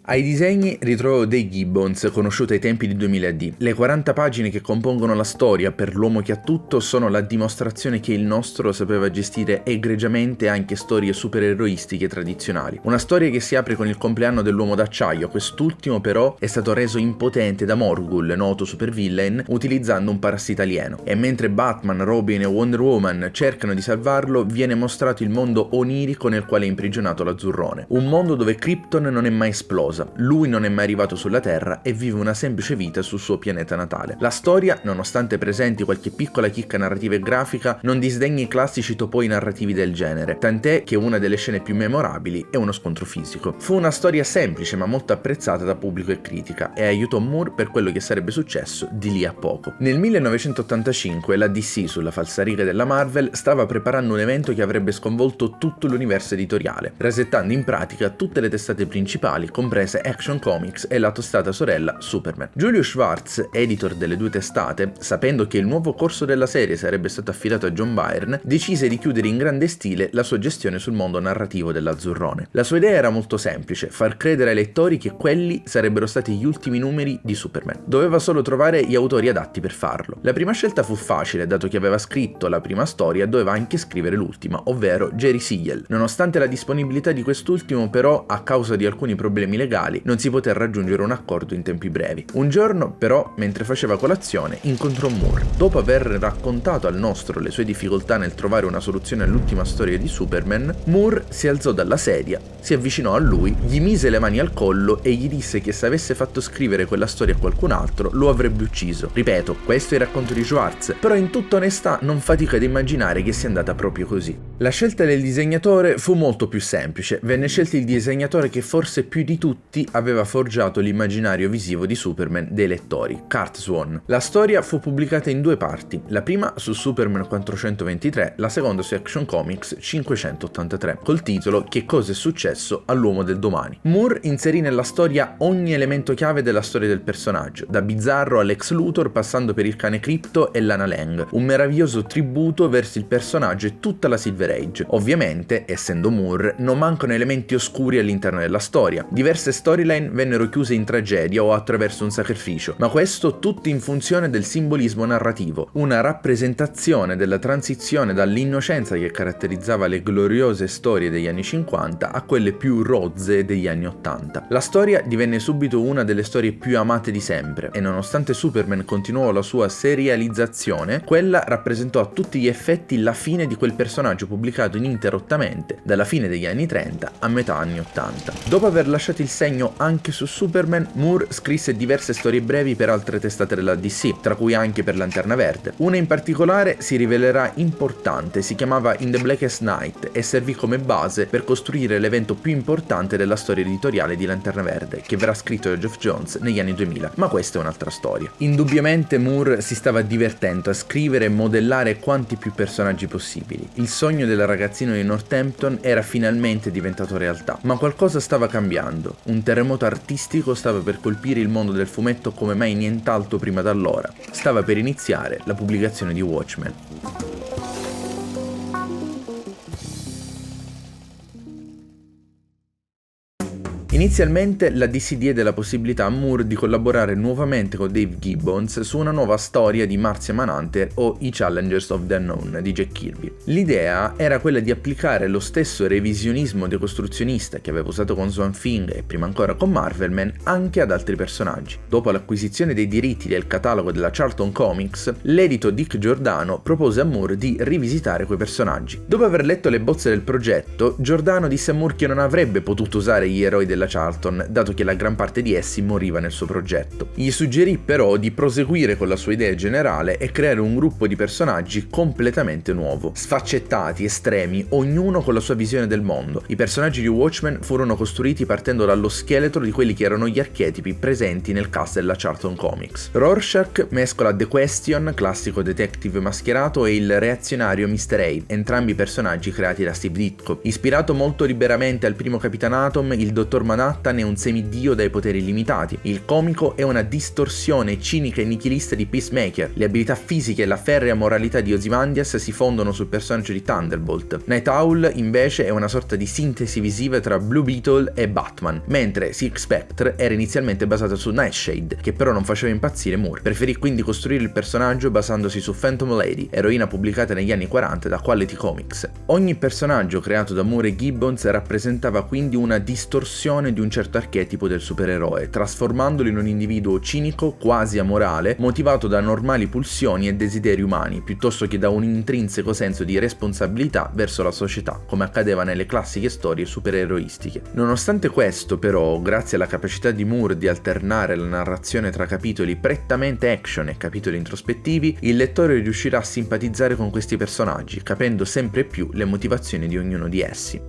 Ai disegni ritrovò Dave Gibbons, conosciuto ai tempi di 2000D. Le 40 pagine che compongono la storia per l'uomo che ha tutto sono la dimostrazione che il nostro sapeva gestire egregiamente anche storie supereroistiche tradizionali. Una storia che si apre con il compleanno dell'uomo d'acciaio, quest'ultimo però è stato reso impotente da Morgul, noto supervillain, utilizzando un parassita alieno. E mentre Batman, Robin e Wonder Woman cercano di salvarlo, viene mostrato il mondo onirico nel quale è imprigionato l'azzurrone. Un mondo dove Krypton non è mai esplosa, lui non è mai arrivato sulla Terra e vive una semplice vita sul suo pianeta natale. La storia, nonostante presenti qualche piccola chicca narrativa e grafica, non disdegna i classici topoi narrativi del genere, tant'è che una delle scene più memorabili è uno scontro fisico. Fu una storia semplice ma molto apprezzata da pubblico e critica e aiutò Moore per quello che sarebbe successo di lì a poco. Nel 1985 la DC, sulla falsariga della Marvel, stava preparando un evento che avrebbe sconvolto tutto l'universo editoriale, resettando in pratica tutte le testate principali rivali, comprese Action Comics e la tostata sorella Superman. Julius Schwartz, editor delle due testate, sapendo che il nuovo corso della serie sarebbe stato affidato a John Byrne, decise di chiudere in grande stile la sua gestione sul mondo narrativo dell'Azzurrone. La sua idea era molto semplice: far credere ai lettori che quelli sarebbero stati gli ultimi numeri di Superman. Doveva solo trovare gli autori adatti per farlo. La prima scelta fu facile, dato che aveva scritto la prima storia, doveva anche scrivere l'ultima, ovvero Jerry Siegel. Nonostante la disponibilità di quest'ultimo, però, a causa di alcuni problemi legali, non si poté raggiungere un accordo in tempi brevi. Un giorno, però, mentre faceva colazione, incontrò Moore. Dopo aver raccontato al nostro le sue difficoltà nel trovare una soluzione all'ultima storia di Superman, Moore si alzò dalla sedia, si avvicinò a lui, gli mise le mani al collo e gli disse che se avesse fatto scrivere quella storia a qualcun altro lo avrebbe ucciso. Ripeto, questo è il racconto di Schwartz, però in tutta onestà non fatico ad immaginare che sia andata proprio così. La scelta del disegnatore fu molto più semplice. Venne scelto il disegnatore che forse più di tutti aveva forgiato l'immaginario visivo di Superman dei lettori, Curt Swan. La storia fu pubblicata in due parti, la prima su Superman 423, la seconda su Action Comics 583, col titolo Che cosa è successo all'uomo del domani. Moore inserì nella storia ogni elemento chiave della storia del personaggio, da Bizzarro all'ex Luthor passando per il cane Crypto e Lana Lang, un meraviglioso tributo verso il personaggio e tutta la Silver Age. Ovviamente, essendo Moore, non mancano elementi oscuri all'interno della storia. Diverse storyline vennero chiuse in tragedia o attraverso un sacrificio, ma questo tutto in funzione del simbolismo narrativo, una rappresentazione della transizione dall'innocenza che caratterizzava le gloriose storie degli anni 50 a quelle più rozze degli anni 80. La storia divenne subito una delle storie più amate di sempre e nonostante Superman continuò la sua serializzazione, quella rappresentò a tutti gli effetti la fine di quel personaggio pubblicato ininterrottamente dalla fine degli anni 30 a metà anni 80. Dopo aver lasciato il segno anche su Superman, Moore scrisse diverse storie brevi per altre testate della DC, tra cui anche per Lanterna Verde. Una in particolare si rivelerà importante, si chiamava In the Blackest Night e servì come base per costruire l'evento più importante della storia editoriale di Lanterna Verde, che verrà scritto da Geoff Johns negli anni 2000, ma questa è un'altra storia. Indubbiamente Moore si stava divertendo a scrivere e modellare quanti più personaggi possibili. Il sogno del ragazzino di Northampton era finalmente diventato realtà, ma qualcosa stava cambiando. Un terremoto artistico stava per colpire il mondo del fumetto come mai nient'altro prima d'allora. Stava per iniziare la pubblicazione di Watchmen. Inizialmente la DC diede la possibilità a Moore di collaborare nuovamente con Dave Gibbons su una nuova storia di Martian Manhunter o I Challengers of the Unknown di Jack Kirby. L'idea era quella di applicare lo stesso revisionismo decostruzionista che aveva usato con Swamp Thing e prima ancora con Marvelman anche ad altri personaggi. Dopo l'acquisizione dei diritti del catalogo della Charlton Comics, l'edito Dick Giordano propose a Moore di rivisitare quei personaggi. Dopo aver letto le bozze del progetto, Giordano disse a Moore che non avrebbe potuto usare gli eroi della Charlton, dato che la gran parte di essi moriva nel suo progetto. Gli suggerì però di proseguire con la sua idea generale e creare un gruppo di personaggi completamente nuovo, sfaccettati, estremi, ognuno con la sua visione del mondo. I personaggi di Watchmen furono costruiti partendo dallo scheletro di quelli che erano gli archetipi presenti nel cast della Charlton Comics. Rorschach mescola The Question, classico detective mascherato, e il reazionario Mr. A, entrambi personaggi creati da Steve Ditko. Ispirato molto liberamente al primo Capitan Atom, il dottor Manhattan è un semidio dai poteri limitati. Il comico è una distorsione cinica e nichilista di Peacemaker. Le abilità fisiche e la ferrea moralità di Ozymandias si fondono sul personaggio di Thunderbolt. Night Owl invece è una sorta di sintesi visiva tra Blue Beetle e Batman, mentre Silk Spectre era inizialmente basata su Nightshade, che però non faceva impazzire Moore. Preferì quindi costruire il personaggio basandosi su Phantom Lady, eroina pubblicata negli anni 40 da Quality Comics. Ogni personaggio creato da Moore e Gibbons rappresentava quindi una distorsione di un certo archetipo del supereroe, trasformandolo in un individuo cinico, quasi amorale, motivato da normali pulsioni e desideri umani, piuttosto che da un intrinseco senso di responsabilità verso la società, come accadeva nelle classiche storie supereroistiche. Nonostante questo, però, grazie alla capacità di Moore di alternare la narrazione tra capitoli prettamente action e capitoli introspettivi, il lettore riuscirà a simpatizzare con questi personaggi, capendo sempre più le motivazioni di ognuno di essi.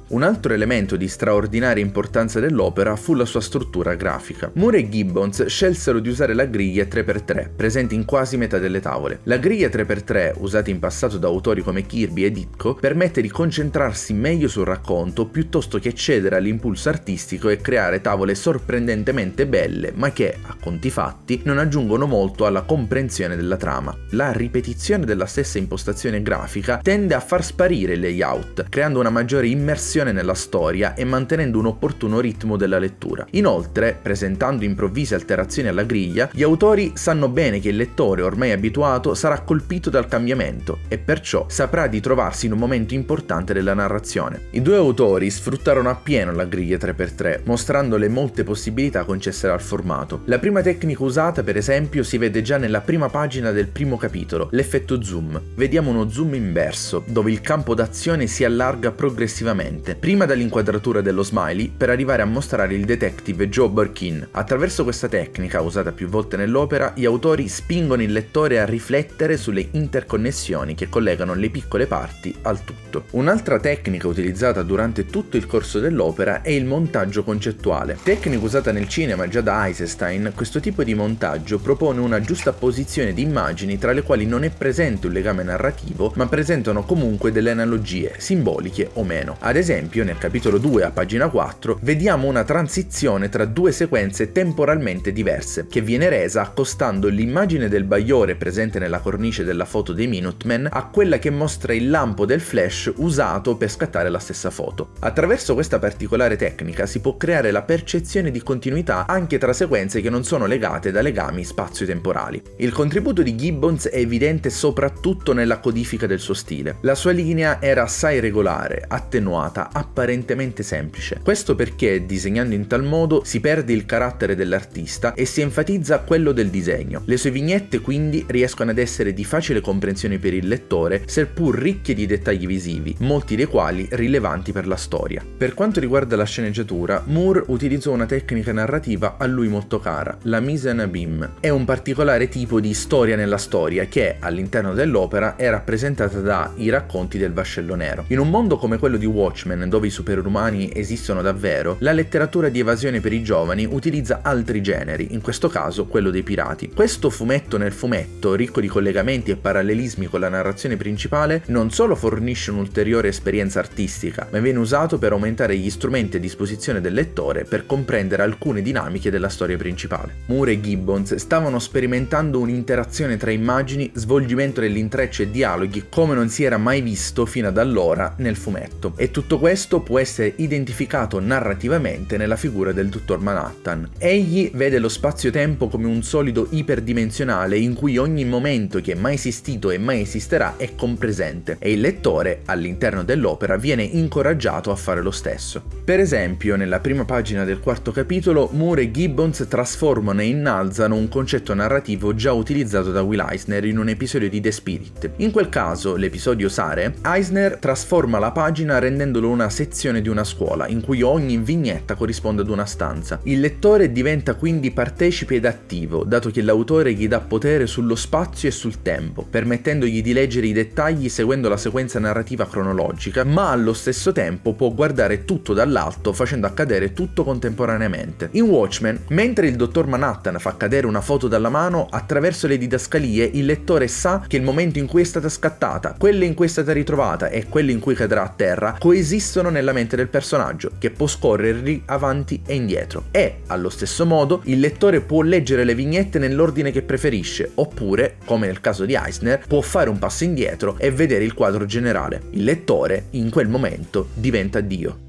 Un altro elemento di straordinaria importanza dell'opera fu la sua struttura grafica. Moore e Gibbons scelsero di usare la griglia 3x3, presente in quasi metà delle tavole. La griglia 3x3, usata in passato da autori come Kirby e Ditko, permette di concentrarsi meglio sul racconto piuttosto che cedere all'impulso artistico e creare tavole sorprendentemente belle, ma che, a conti fatti, non aggiungono molto alla comprensione della trama. La ripetizione della stessa impostazione grafica tende a far sparire il layout, creando una maggiore immersione nella storia e mantenendo un opportuno ritmo della lettura. Inoltre, presentando improvvise alterazioni alla griglia, gli autori sanno bene che il lettore, ormai abituato, sarà colpito dal cambiamento e perciò saprà di trovarsi in un momento importante della narrazione. I due autori sfruttarono appieno la griglia 3x3, mostrando le molte possibilità concesse dal formato. La prima tecnica usata, per esempio, si vede già nella prima pagina del primo capitolo, l'effetto zoom. Vediamo uno zoom inverso, dove il campo d'azione si allarga progressivamente, prima dall'inquadratura dello smiley per arrivare a mostrare il detective Joe Birkin. Attraverso questa tecnica, usata più volte nell'opera, gli autori spingono il lettore a riflettere sulle interconnessioni che collegano le piccole parti al tutto. Un'altra tecnica utilizzata durante tutto il corso dell'opera è il montaggio concettuale. Tecnica usata nel cinema già da Eisenstein, questo tipo di montaggio propone una giusta posizione di immagini tra le quali non è presente un legame narrativo, ma presentano comunque delle analogie, simboliche o meno. Ad esempio, nel capitolo 2 a pagina 4 vediamo una transizione tra due sequenze temporalmente diverse, che viene resa accostando l'immagine del bagliore presente nella cornice della foto dei Minutemen a quella che mostra il lampo del flash usato per scattare la stessa foto. Attraverso questa particolare tecnica si può creare la percezione di continuità anche tra sequenze che non sono legate da legami spazio-temporali. Il contributo di Gibbons è evidente soprattutto nella codifica del suo stile. La sua linea era assai regolare, attenuata, apparentemente semplice. Questo perché, disegnando in tal modo, si perde il carattere dell'artista e si enfatizza quello del disegno. Le sue vignette quindi riescono ad essere di facile comprensione per il lettore, seppur ricche di dettagli visivi, molti dei quali rilevanti per la storia. Per quanto riguarda la sceneggiatura, Moore utilizzò una tecnica narrativa a lui molto cara, la mise en abîme. È un particolare tipo di storia nella storia che, all'interno dell'opera, è rappresentata da I racconti del vascello nero. In un mondo come quello di Watchmen, dove i superumani esistono davvero, la letteratura di evasione per i giovani utilizza altri generi, in questo caso quello dei pirati. Questo fumetto nel fumetto, ricco di collegamenti e parallelismi con la narrazione principale, non solo fornisce un'ulteriore esperienza artistica, ma viene usato per aumentare gli strumenti a disposizione del lettore per comprendere alcune dinamiche della storia principale. Moore e Gibbons stavano sperimentando un'interazione tra immagini, svolgimento dell'intreccio e dialoghi come non si era mai visto fino ad allora nel fumetto, e tutto questo può essere identificato narrativamente nella figura del dottor Manhattan. Egli vede lo spazio-tempo come un solido iperdimensionale in cui ogni momento che è mai esistito e mai esisterà è compresente, e il lettore, all'interno dell'opera, viene incoraggiato a fare lo stesso. Per esempio, nella prima pagina del quarto capitolo, Moore e Gibbons trasformano e innalzano un concetto narrativo già utilizzato da Will Eisner in un episodio di The Spirit. In quel caso, l'episodio Sare, Eisner trasforma la pagina rendendolo una sezione di una scuola, in cui ogni vignetta corrisponde ad una stanza. Il lettore diventa quindi partecipe ed attivo, dato che l'autore gli dà potere sullo spazio e sul tempo, permettendogli di leggere i dettagli seguendo la sequenza narrativa cronologica, ma allo stesso tempo può guardare tutto dall'alto facendo accadere tutto contemporaneamente. In Watchmen, mentre il dottor Manhattan fa cadere una foto dalla mano, attraverso le didascalie il lettore sa che il momento in cui è stata scattata, quella in cui è stata ritrovata e quella in cui cadrà a terra coesistono nella mente del personaggio, che può scorrerli avanti e indietro. E, allo stesso modo, il lettore può leggere le vignette nell'ordine che preferisce, oppure, come nel caso di Eisner, può fare un passo indietro e vedere il quadro generale. Il lettore, in quel momento, diventa Dio.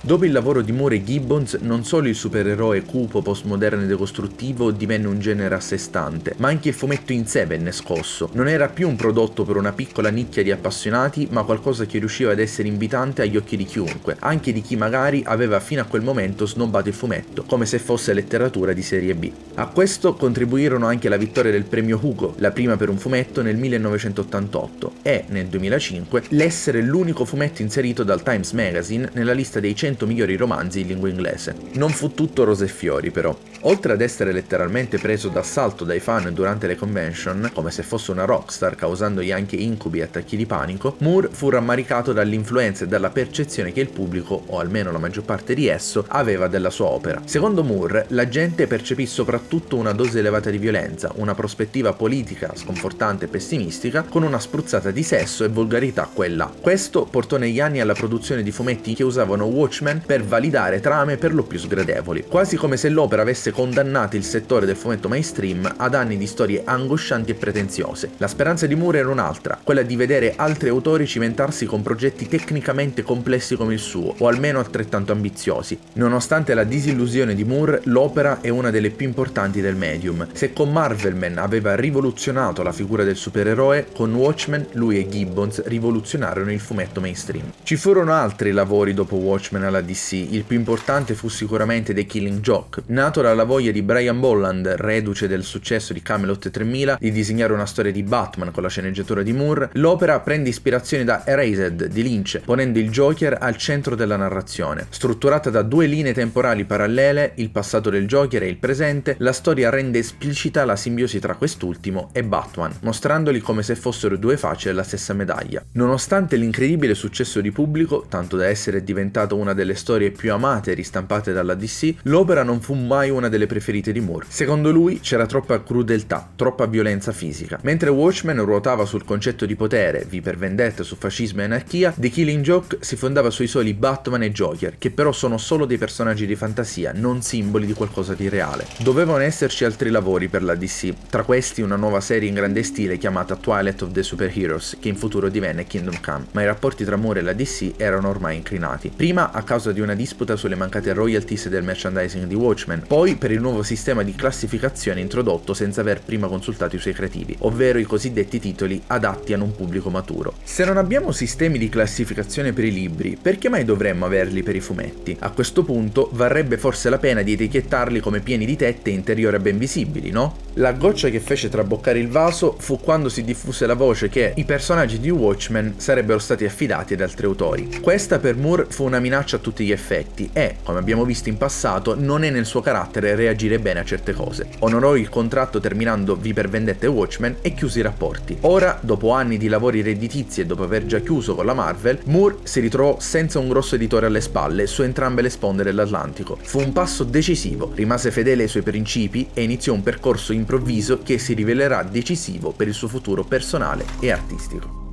Dopo il lavoro di Moore e Gibbons, non solo il supereroe cupo, postmoderno e decostruttivo divenne un genere a sé stante, ma anche il fumetto in sé venne scosso. Non era più un prodotto per una piccola nicchia di appassionati, ma qualcosa che riusciva ad essere invitante agli occhi di chiunque, anche di chi magari aveva fino a quel momento snobbato il fumetto, come se fosse letteratura di serie B. A questo contribuirono anche la vittoria del premio Hugo, la prima per un fumetto nel 1988, e, nel 2005, l'essere l'unico fumetto inserito dal Times Magazine nella lista dei 100 100 migliori romanzi in lingua inglese. Non fu tutto rose e fiori però. Oltre ad essere letteralmente preso d'assalto dai fan durante le convention, come se fosse una rockstar causandogli anche incubi e attacchi di panico, Moore fu rammaricato dall'influenza e dalla percezione che il pubblico, o almeno la maggior parte di esso, aveva della sua opera. Secondo Moore, la gente percepì soprattutto una dose elevata di violenza, una prospettiva politica sconfortante e pessimistica, con una spruzzata di sesso e volgarità qua e là. Questo portò negli anni alla produzione di fumetti che usavano Watchmen per validare trame per lo più sgradevoli, quasi come se l'opera avesse condannato il settore del fumetto mainstream ad anni di storie angoscianti e pretenziose. La speranza di Moore era un'altra, quella di vedere altri autori cimentarsi con progetti tecnicamente complessi come il suo, o almeno altrettanto ambiziosi. Nonostante la disillusione di Moore, l'opera è una delle più importanti del medium. Se con Marvelman aveva rivoluzionato la figura del supereroe, con Watchmen lui e Gibbons rivoluzionarono il fumetto mainstream. Ci furono altri lavori dopo Watchmen alla DC, il più importante fu sicuramente The Killing Joke. Nato dalla voglia di Brian Bolland, reduce del successo di Camelot 3000, di disegnare una storia di Batman con la sceneggiatura di Moore, l'opera prende ispirazione da Erased di Lynch, ponendo il Joker al centro della narrazione. Strutturata da due linee temporali parallele, il passato del Joker e il presente, la storia rende esplicita la simbiosi tra quest'ultimo e Batman, mostrandoli come se fossero due facce della stessa medaglia. Nonostante l'incredibile successo di pubblico, tanto da essere diventata una delle storie più amate e ristampate dalla DC, l'opera non fu mai una delle preferite di Moore. Secondo lui c'era troppa crudeltà, troppa violenza fisica. Mentre Watchmen ruotava sul concetto di potere, V per vendetta su fascismo e anarchia, The Killing Joke si fondava sui soli Batman e Joker, che però sono solo dei personaggi di fantasia, non simboli di qualcosa di reale. Dovevano esserci altri lavori per la DC, tra questi una nuova serie in grande stile chiamata Twilight of the Superheroes, che in futuro divenne Kingdom Come, ma i rapporti tra Moore e la DC erano ormai incrinati. Prima a causa di una disputa sulle mancate royalties del merchandising di Watchmen, poi per il nuovo sistema di classificazione introdotto senza aver prima consultato i suoi creativi, ovvero i cosiddetti titoli adatti a un pubblico maturo. Se non abbiamo sistemi di classificazione per i libri, perché mai dovremmo averli per i fumetti? A questo punto varrebbe forse la pena di etichettarli come pieni di tette interiori a ben visibili, no? La goccia che fece traboccare il vaso fu quando si diffuse la voce che i personaggi di Watchmen sarebbero stati affidati ad altri autori. Questa per Moore fu una minaccia a tutti gli effetti e, come abbiamo visto in passato, non è nel suo carattere reagire bene a certe cose. Onorò il contratto terminando V per vendetta e Watchmen e chiuse i rapporti. Ora, dopo anni di lavori redditizi e dopo aver già chiuso con la Marvel, Moore si ritrovò senza un grosso editore alle spalle su entrambe le sponde dell'Atlantico. Fu un passo decisivo, rimase fedele ai suoi principi e iniziò un percorso improvviso che si rivelerà decisivo per il suo futuro personale e artistico.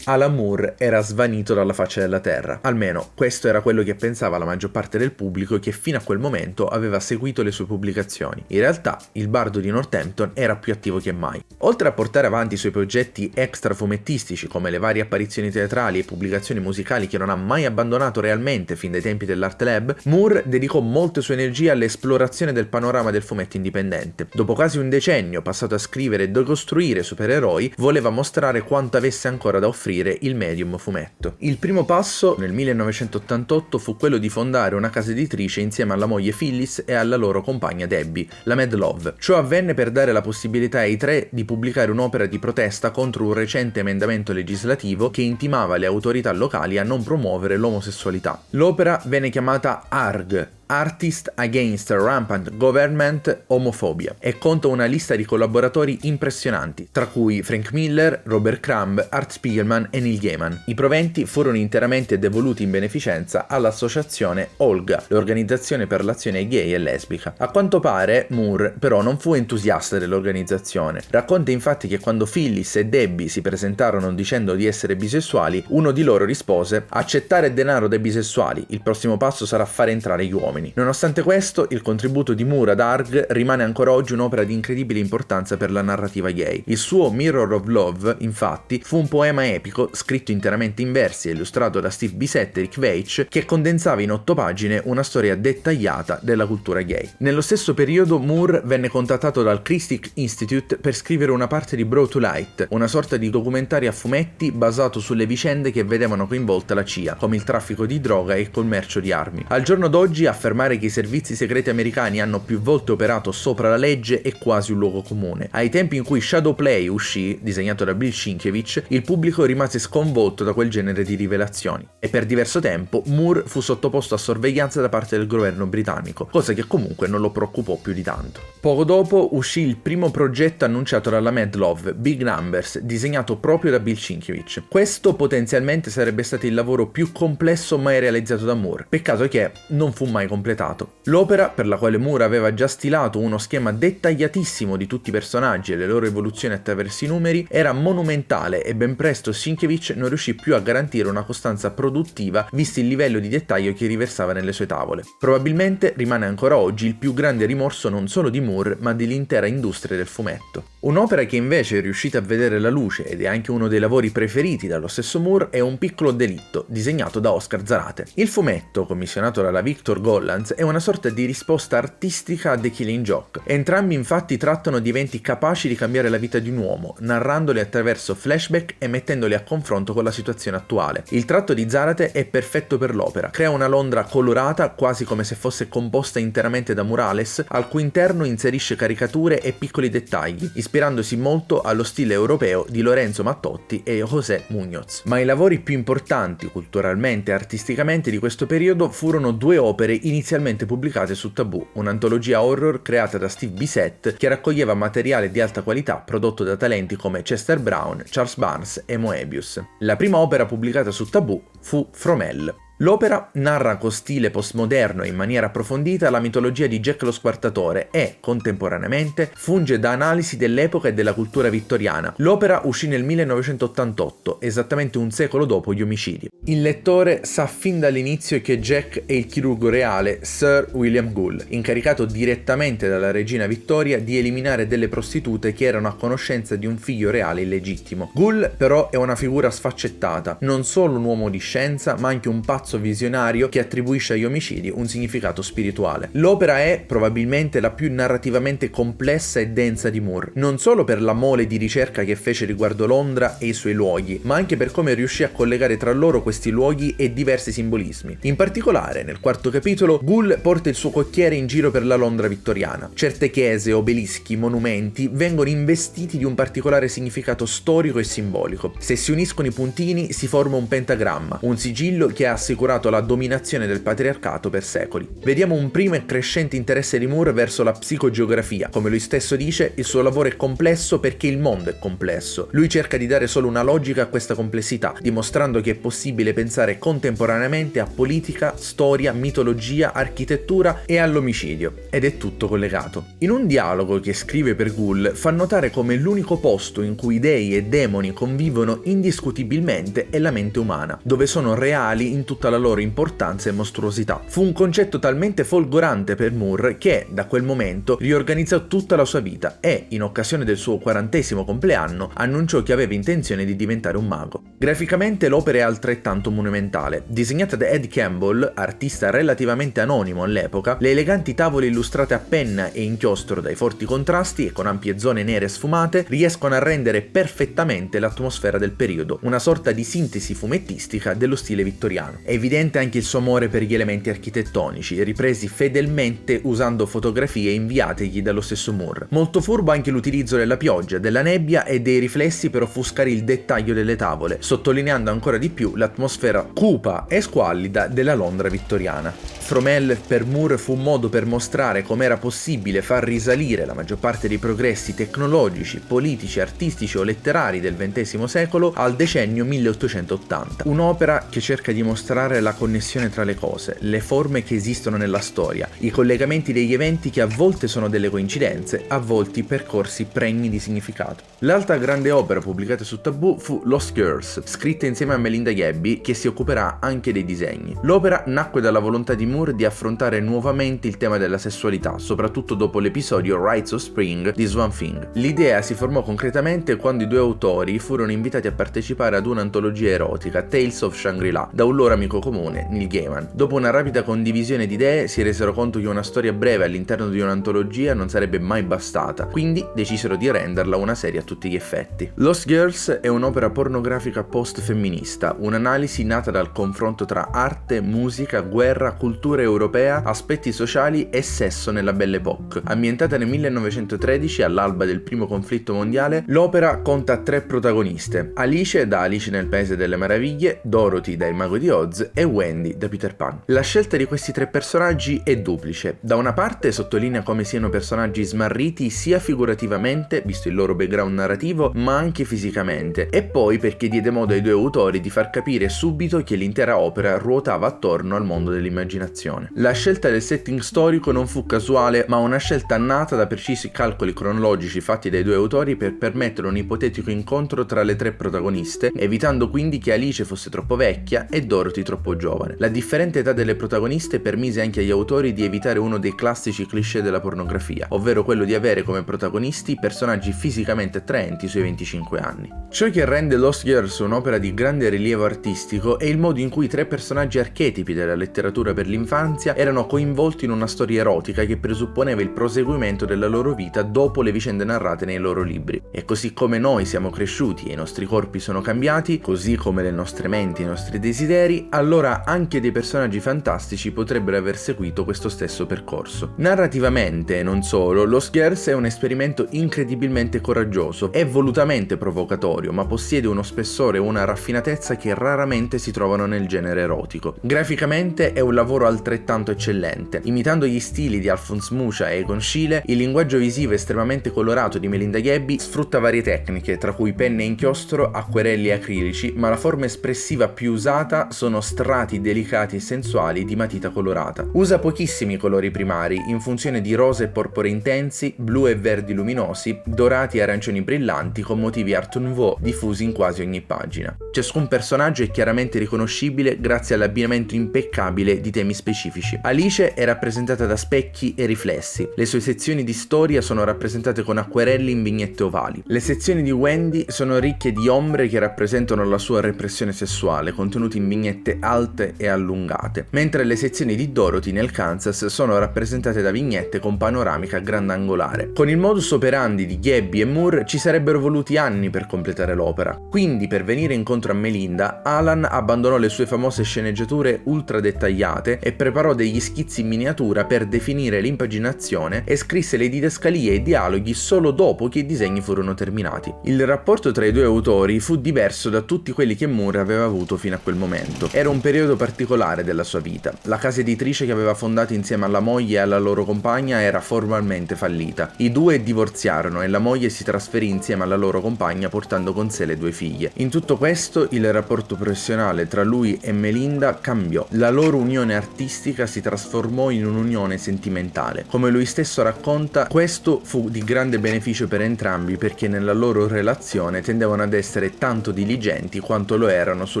Alan Moore era svanito dalla faccia della terra, almeno questo era quello che pensava la maggior parte del pubblico che fino a quel momento aveva seguito le sue pubblicazioni. In realtà il bardo di Northampton era più attivo che mai. Oltre a portare avanti i suoi progetti extra fumettistici come le varie apparizioni teatrali e pubblicazioni musicali che non ha mai abbandonato realmente fin dai tempi dell'Art Lab, Moore dedicò molte sue energie all'esplorazione del panorama del fumetto indipendente. Dopo quasi un decennio passato a scrivere e decostruire supereroi, voleva mostrare quanto avesse ancora da offrire il medium fumetto. Il primo passo, nel 1988, fu quello di fondare una casa editrice insieme alla moglie Phyllis e alla loro compagna Debbie, la Mad Love. Ciò avvenne per dare la possibilità ai tre di pubblicare un'opera di protesta contro un recente emendamento legislativo che intimava le autorità locali a non promuovere l'omosessualità. L'opera venne chiamata ARG, Artist Against Rampant Government Homophobia, e conta una lista di collaboratori impressionanti, tra cui Frank Miller, Robert Crumb, Art Spiegelman e Neil Gaiman. I proventi furono interamente devoluti in beneficenza all'associazione Olga, l'organizzazione per l'azione gay e lesbica. A quanto pare Moore però non fu entusiasta dell'organizzazione. Racconta infatti che quando Phyllis e Debbie si presentarono dicendo di essere bisessuali, uno di loro rispose: "Accettare denaro dai bisessuali, il prossimo passo sarà fare entrare gli uomini". uomini. Nonostante questo, il contributo di Moore ad Arg rimane ancora oggi un'opera di incredibile importanza per la narrativa gay. Il suo Mirror of Love, infatti, fu un poema epico scritto interamente in versi e illustrato da Steve Bissette e Rick Veitch che condensava in 8 pagine una storia dettagliata della cultura gay. Nello stesso periodo Moore venne contattato dal Christie Institute per scrivere una parte di Brought to Light, una sorta di documentario a fumetti basato sulle vicende che vedevano coinvolta la CIA, come il traffico di droga e il commercio di armi. Al giorno d'oggi affermare che i servizi segreti americani hanno più volte operato sopra la legge è quasi un luogo comune. Ai tempi in cui Shadowplay uscì, disegnato da Bill Sienkiewicz, il pubblico rimase sconvolto da quel genere di rivelazioni e per diverso tempo Moore fu sottoposto a sorveglianza da parte del governo britannico, cosa che comunque non lo preoccupò più di tanto. Poco dopo uscì il primo progetto annunciato dalla Mad Love, Big Numbers, disegnato proprio da Bill Sienkiewicz. Questo potenzialmente sarebbe stato il lavoro più complesso mai realizzato da Moore, peccato che non fu mai completato. L'opera, per la quale Moore aveva già stilato uno schema dettagliatissimo di tutti i personaggi e le loro evoluzioni attraverso i numeri, era monumentale e ben presto Sienkiewicz non riuscì più a garantire una costanza produttiva visto il livello di dettaglio che riversava nelle sue tavole. Probabilmente rimane ancora oggi il più grande rimorso non solo di Moore ma dell'intera industria del fumetto. Un'opera che invece è riuscita a vedere la luce ed è anche uno dei lavori preferiti dallo stesso Moore è Un piccolo delitto, disegnato da Oscar Zarate. Il fumetto, commissionato dalla Victor Gollancz, è una sorta di risposta artistica a The Killing Joke. Entrambi infatti trattano di eventi capaci di cambiare la vita di un uomo, narrandoli attraverso flashback e mettendoli a confronto con la situazione attuale. Il tratto di Zarate è perfetto per l'opera, crea una Londra colorata quasi come se fosse composta interamente da murales, al cui interno inserisce caricature e piccoli dettagli, ispirandosi molto allo stile europeo di Lorenzo Mattotti e José Muñoz. Ma i lavori più importanti culturalmente e artisticamente di questo periodo furono 2 opere inizialmente pubblicate su Taboo, un'antologia horror creata da Steve Bissette che raccoglieva materiale di alta qualità prodotto da talenti come Chester Brown, Charles Barnes e Moebius. La prima opera pubblicata su Taboo fu From Hell. L'opera narra con stile postmoderno e in maniera approfondita la mitologia di Jack lo Squartatore e, contemporaneamente, funge da analisi dell'epoca e della cultura vittoriana. L'opera uscì nel 1988, esattamente un secolo dopo gli omicidi. Il lettore sa fin dall'inizio che Jack è il chirurgo reale Sir William Gould, incaricato direttamente dalla regina Vittoria di eliminare delle prostitute che erano a conoscenza di un figlio reale illegittimo. Gould però è una figura sfaccettata, non solo un uomo di scienza ma anche un pazzo visionario che attribuisce agli omicidi un significato spirituale. L'opera è probabilmente la più narrativamente complessa e densa di Moore, non solo per la mole di ricerca che fece riguardo Londra e i suoi luoghi, ma anche per come riuscì a collegare tra loro questi luoghi e diversi simbolismi. In particolare, nel 4º capitolo, Gould porta il suo cocchiere in giro per la Londra vittoriana. Certe chiese, obelischi, monumenti vengono investiti di un particolare significato storico e simbolico. Se si uniscono i puntini si forma un pentagramma, un sigillo che ha assicurato la dominazione del patriarcato per secoli. Vediamo un primo e crescente interesse di Moore verso la psicogeografia. Come lui stesso dice, il suo lavoro è complesso perché il mondo è complesso. Lui cerca di dare solo una logica a questa complessità, dimostrando che è possibile pensare contemporaneamente a politica, storia, mitologia, architettura e all'omicidio. Ed è tutto collegato. In un dialogo che scrive per Gould, fa notare come l'unico posto in cui dei e demoni convivono indiscutibilmente è la mente umana, dove sono reali in tutta la loro importanza e mostruosità. Fu un concetto talmente folgorante per Moore che, da quel momento, riorganizzò tutta la sua vita e, in occasione del suo 40° compleanno, annunciò che aveva intenzione di diventare un mago. Graficamente l'opera è altrettanto monumentale. Disegnata da Ed Campbell, artista relativamente anonimo all'epoca, le eleganti tavole illustrate a penna e inchiostro dai forti contrasti e con ampie zone nere sfumate riescono a rendere perfettamente l'atmosfera del periodo, una sorta di sintesi fumettistica dello stile vittoriano. È evidente anche il suo amore per gli elementi architettonici, ripresi fedelmente usando fotografie inviategli dallo stesso Moore. Molto furbo anche l'utilizzo della pioggia, della nebbia e dei riflessi per offuscare il dettaglio delle tavole, sottolineando ancora di più l'atmosfera cupa e squallida della Londra vittoriana. From Hell per Moore fu un modo per mostrare com'era possibile far risalire la maggior parte dei progressi tecnologici, politici, artistici o letterari del XX secolo al decennio 1880. Un'opera che cerca di mostrare la connessione tra le cose, le forme che esistono nella storia, i collegamenti degli eventi che a volte sono delle coincidenze, a volte percorsi pregni di significato. L'altra grande opera pubblicata su Taboo fu Lost Girls, Girls, scritta insieme a Melinda Gaby, che si occuperà anche dei disegni. L'opera nacque dalla volontà di Moore di affrontare nuovamente il tema della sessualità, soprattutto dopo l'episodio Rites of Spring di Swamp Thing. L'idea si formò concretamente quando i due autori furono invitati a partecipare ad un'antologia erotica, Tales of Shangri-La, da un loro amico comune, Neil Gaiman. Dopo una rapida condivisione di idee si resero conto che una storia breve all'interno di un'antologia non sarebbe mai bastata, quindi decisero di renderla una serie a tutti gli effetti. Lost Girls è un'opera pornografica post-femminista, un'analisi nata dal confronto tra arte, musica, guerra, cultura europea, aspetti sociali e sesso nella Belle Époque. Ambientata nel 1913, all'alba del primo conflitto mondiale, l'opera conta 3 protagoniste: Alice da Alice nel Paese delle Meraviglie, Dorothy da Il Mago di Oz e Wendy da Peter Pan. La scelta di questi 3 personaggi è duplice. Da una parte sottolinea come siano personaggi smarriti sia figurativamente, visto il loro background narrativo, ma anche fisicamente, e poi perché diede modo ai due autori di far capire subito che l'intera opera ruotava attorno al mondo dell'immaginazione. La scelta del setting storico non fu casuale, ma una scelta nata da precisi calcoli cronologici fatti dai due autori per permettere un ipotetico incontro tra le 3 protagoniste, evitando quindi che Alice fosse troppo vecchia e Dorothy troppo giovane. La differente età delle protagoniste permise anche agli autori di evitare uno dei classici cliché della pornografia, ovvero quello di avere come protagonisti personaggi fisicamente attraenti sui 25 anni. Ciò che rende Lost Girls un'opera di grande rilievo artistico è il modo in cui 3 personaggi archetipi della letteratura per l'infanzia erano coinvolti in una storia erotica che presupponeva il proseguimento della loro vita dopo le vicende narrate nei loro libri. E così come noi siamo cresciuti e i nostri corpi sono cambiati, così come le nostre menti e i nostri desideri, allora anche dei personaggi fantastici potrebbero aver seguito questo stesso percorso. Narrativamente, e non solo, Lost Girls è un esperimento incredibilmente coraggioso, è volutamente provocatorio, ma possiede uno spessore e una raffinatezza che raramente si trovano nel genere erotico. Graficamente è un lavoro altrettanto eccellente. Imitando gli stili di Alphonse Mucha e Egon Schiele, il linguaggio visivo estremamente colorato di Melinda Gaby sfrutta varie tecniche, tra cui penne e inchiostro, acquerelli e acrilici, ma la forma espressiva più usata sono strati delicati e sensuali di matita colorata. Usa pochissimi colori primari, in funzione di rosa e porpore intensi, blu e verdi luminosi, dorati e arancioni brillanti con motivi Art Nouveau diffusi in quasi ogni pagina. Ciascun personaggio è chiaramente riconoscibile grazie all'abbinamento impeccabile di temi specifici. Alice è rappresentata da specchi e riflessi, le sue sezioni di storia sono rappresentate con acquerelli in vignette ovali. Le sezioni di Wendy sono ricche di ombre che rappresentano la sua repressione sessuale, contenute in vignette alte e allungate, mentre le sezioni di Dorothy nel Kansas sono rappresentate da vignette con panoramica grandangolare. Con il modus operandi di Gaby e Moore ci sarebbero voluti anni per completare l'opera, quindi per venire incontro a Melinda, Alan abbandonò le sue famose sceneggiature ultra dettagliate e preparò degli schizzi in miniatura per definire l'impaginazione e scrisse le didascalie e i dialoghi solo dopo che i disegni furono terminati. Il rapporto tra i due autori fu diverso da tutti quelli che Moore aveva avuto fino a quel momento. Era un periodo particolare della sua vita. La casa editrice che aveva fondato insieme alla moglie e alla loro compagna era formalmente fallita. I due divorziarono e la moglie si trasferì insieme alla loro compagna portando con sé le 2 figlie. In tutto questo il rapporto professionale tra lui e Melinda cambiò. La loro unione artistica si trasformò in un'unione sentimentale. Come lui stesso racconta, questo fu di grande beneficio per entrambi perché nella loro relazione tendevano ad essere tanto diligenti quanto lo erano su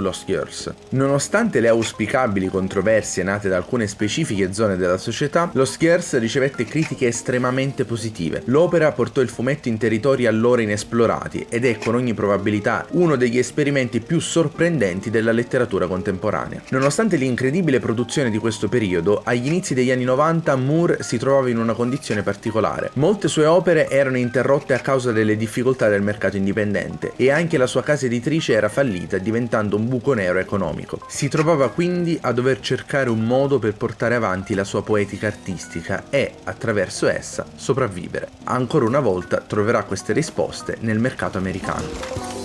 Lost Girls. Nonostante le auspicabili controversie nate da alcune specifiche zone della società, Lost Girls ricevette critiche estremamente positive. L'opera portò il fumetto in territori allora inesplorati ed è con ogni probabilità uno degli esperimenti più sorprendenti della letteratura contemporanea. Nonostante l'incredibile produzione di questo periodo, agli inizi degli anni 90 Moore si trovava in una condizione particolare. Molte sue opere erano interrotte a causa delle difficoltà del mercato indipendente e anche la sua casa editrice era fallita, diventando un buco nero economico. Si trovava quindi a dover cercare un modo per portare avanti la sua poetica artistica e, attraverso essa, sopravvivere. Ancora una volta troverà queste risposte nel mercato americano.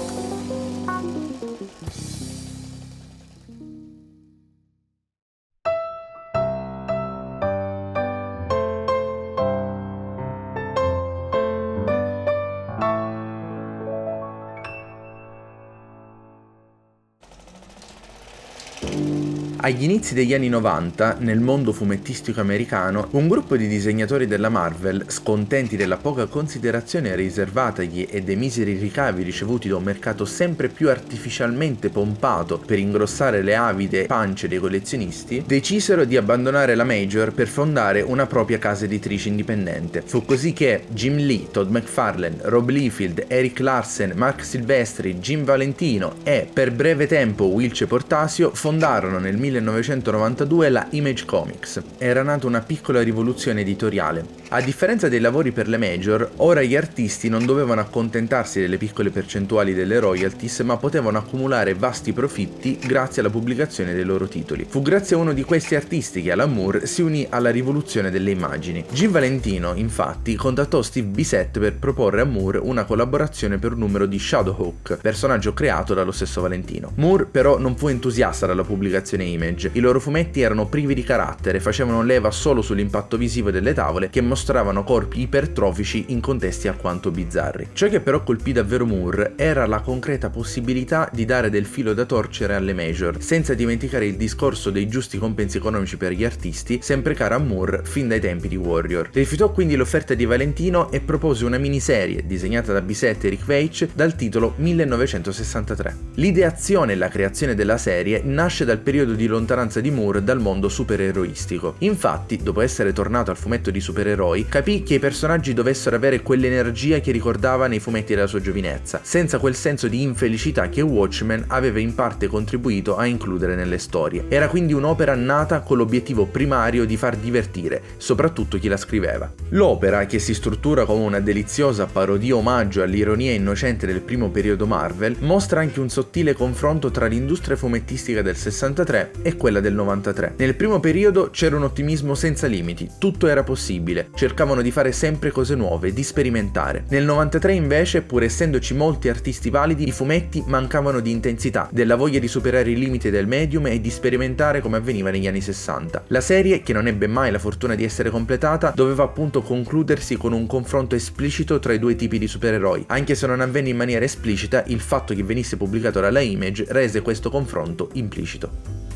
Agli inizi degli anni 90, nel mondo fumettistico americano, un gruppo di disegnatori della Marvel, scontenti della poca considerazione riservatagli e dei miseri ricavi ricevuti da un mercato sempre più artificialmente pompato per ingrossare le avide pance dei collezionisti, decisero di abbandonare la Major per fondare una propria casa editrice indipendente. Fu così che Jim Lee, Todd McFarlane, Rob Liefeld, Eric Larsen, Mark Silvestri, Jim Valentino e, per breve tempo, Wilce Portasio fondarono nel 1992 la Image Comics. Era nata una piccola rivoluzione editoriale. A differenza dei lavori per le major, ora gli artisti non dovevano accontentarsi delle piccole percentuali delle royalties, ma potevano accumulare vasti profitti grazie alla pubblicazione dei loro titoli. Fu grazie a uno di questi artisti che Alan Moore si unì alla rivoluzione delle immagini. Jim Valentino, infatti, contattò Steve Bissette per proporre a Moore una collaborazione per un numero di Shadowhawk, personaggio creato dallo stesso Valentino. Moore però non fu entusiasta dalla pubblicazione Image. I loro fumetti erano privi di carattere, facevano leva solo sull'impatto visivo delle tavole che mostravano corpi ipertrofici in contesti alquanto bizzarri. Ciò che però colpì davvero Moore era la concreta possibilità di dare del filo da torcere alle major, senza dimenticare il discorso dei giusti compensi economici per gli artisti, sempre cara a Moore fin dai tempi di Warrior. Rifiutò quindi l'offerta di Valentino e propose una miniserie disegnata da Bissette e Rick Veitch dal titolo 1963. L'ideazione e la creazione della serie nasce dal periodo di lontananza di Moore dal mondo supereroistico. Infatti, dopo essere tornato al fumetto di supereroi, capì che i personaggi dovessero avere quell'energia che ricordava nei fumetti della sua giovinezza, senza quel senso di infelicità che Watchmen aveva in parte contribuito a includere nelle storie. Era quindi un'opera nata con l'obiettivo primario di far divertire, soprattutto chi la scriveva. L'opera, che si struttura come una deliziosa parodia omaggio all'ironia innocente del primo periodo Marvel, mostra anche un sottile confronto tra l'industria fumettistica del 63 e quella del 93. Nel primo periodo c'era un ottimismo senza limiti, tutto era possibile, cercavano di fare sempre cose nuove, di sperimentare. Nel 93 invece, pur essendoci molti artisti validi, i fumetti mancavano di intensità, della voglia di superare i limiti del medium e di sperimentare come avveniva negli anni 60. La serie, che non ebbe mai la fortuna di essere completata, doveva appunto concludersi con un confronto esplicito tra i due tipi di supereroi. Anche se non avvenne in maniera esplicita, il fatto che venisse pubblicato dalla Image rese questo confronto implicito.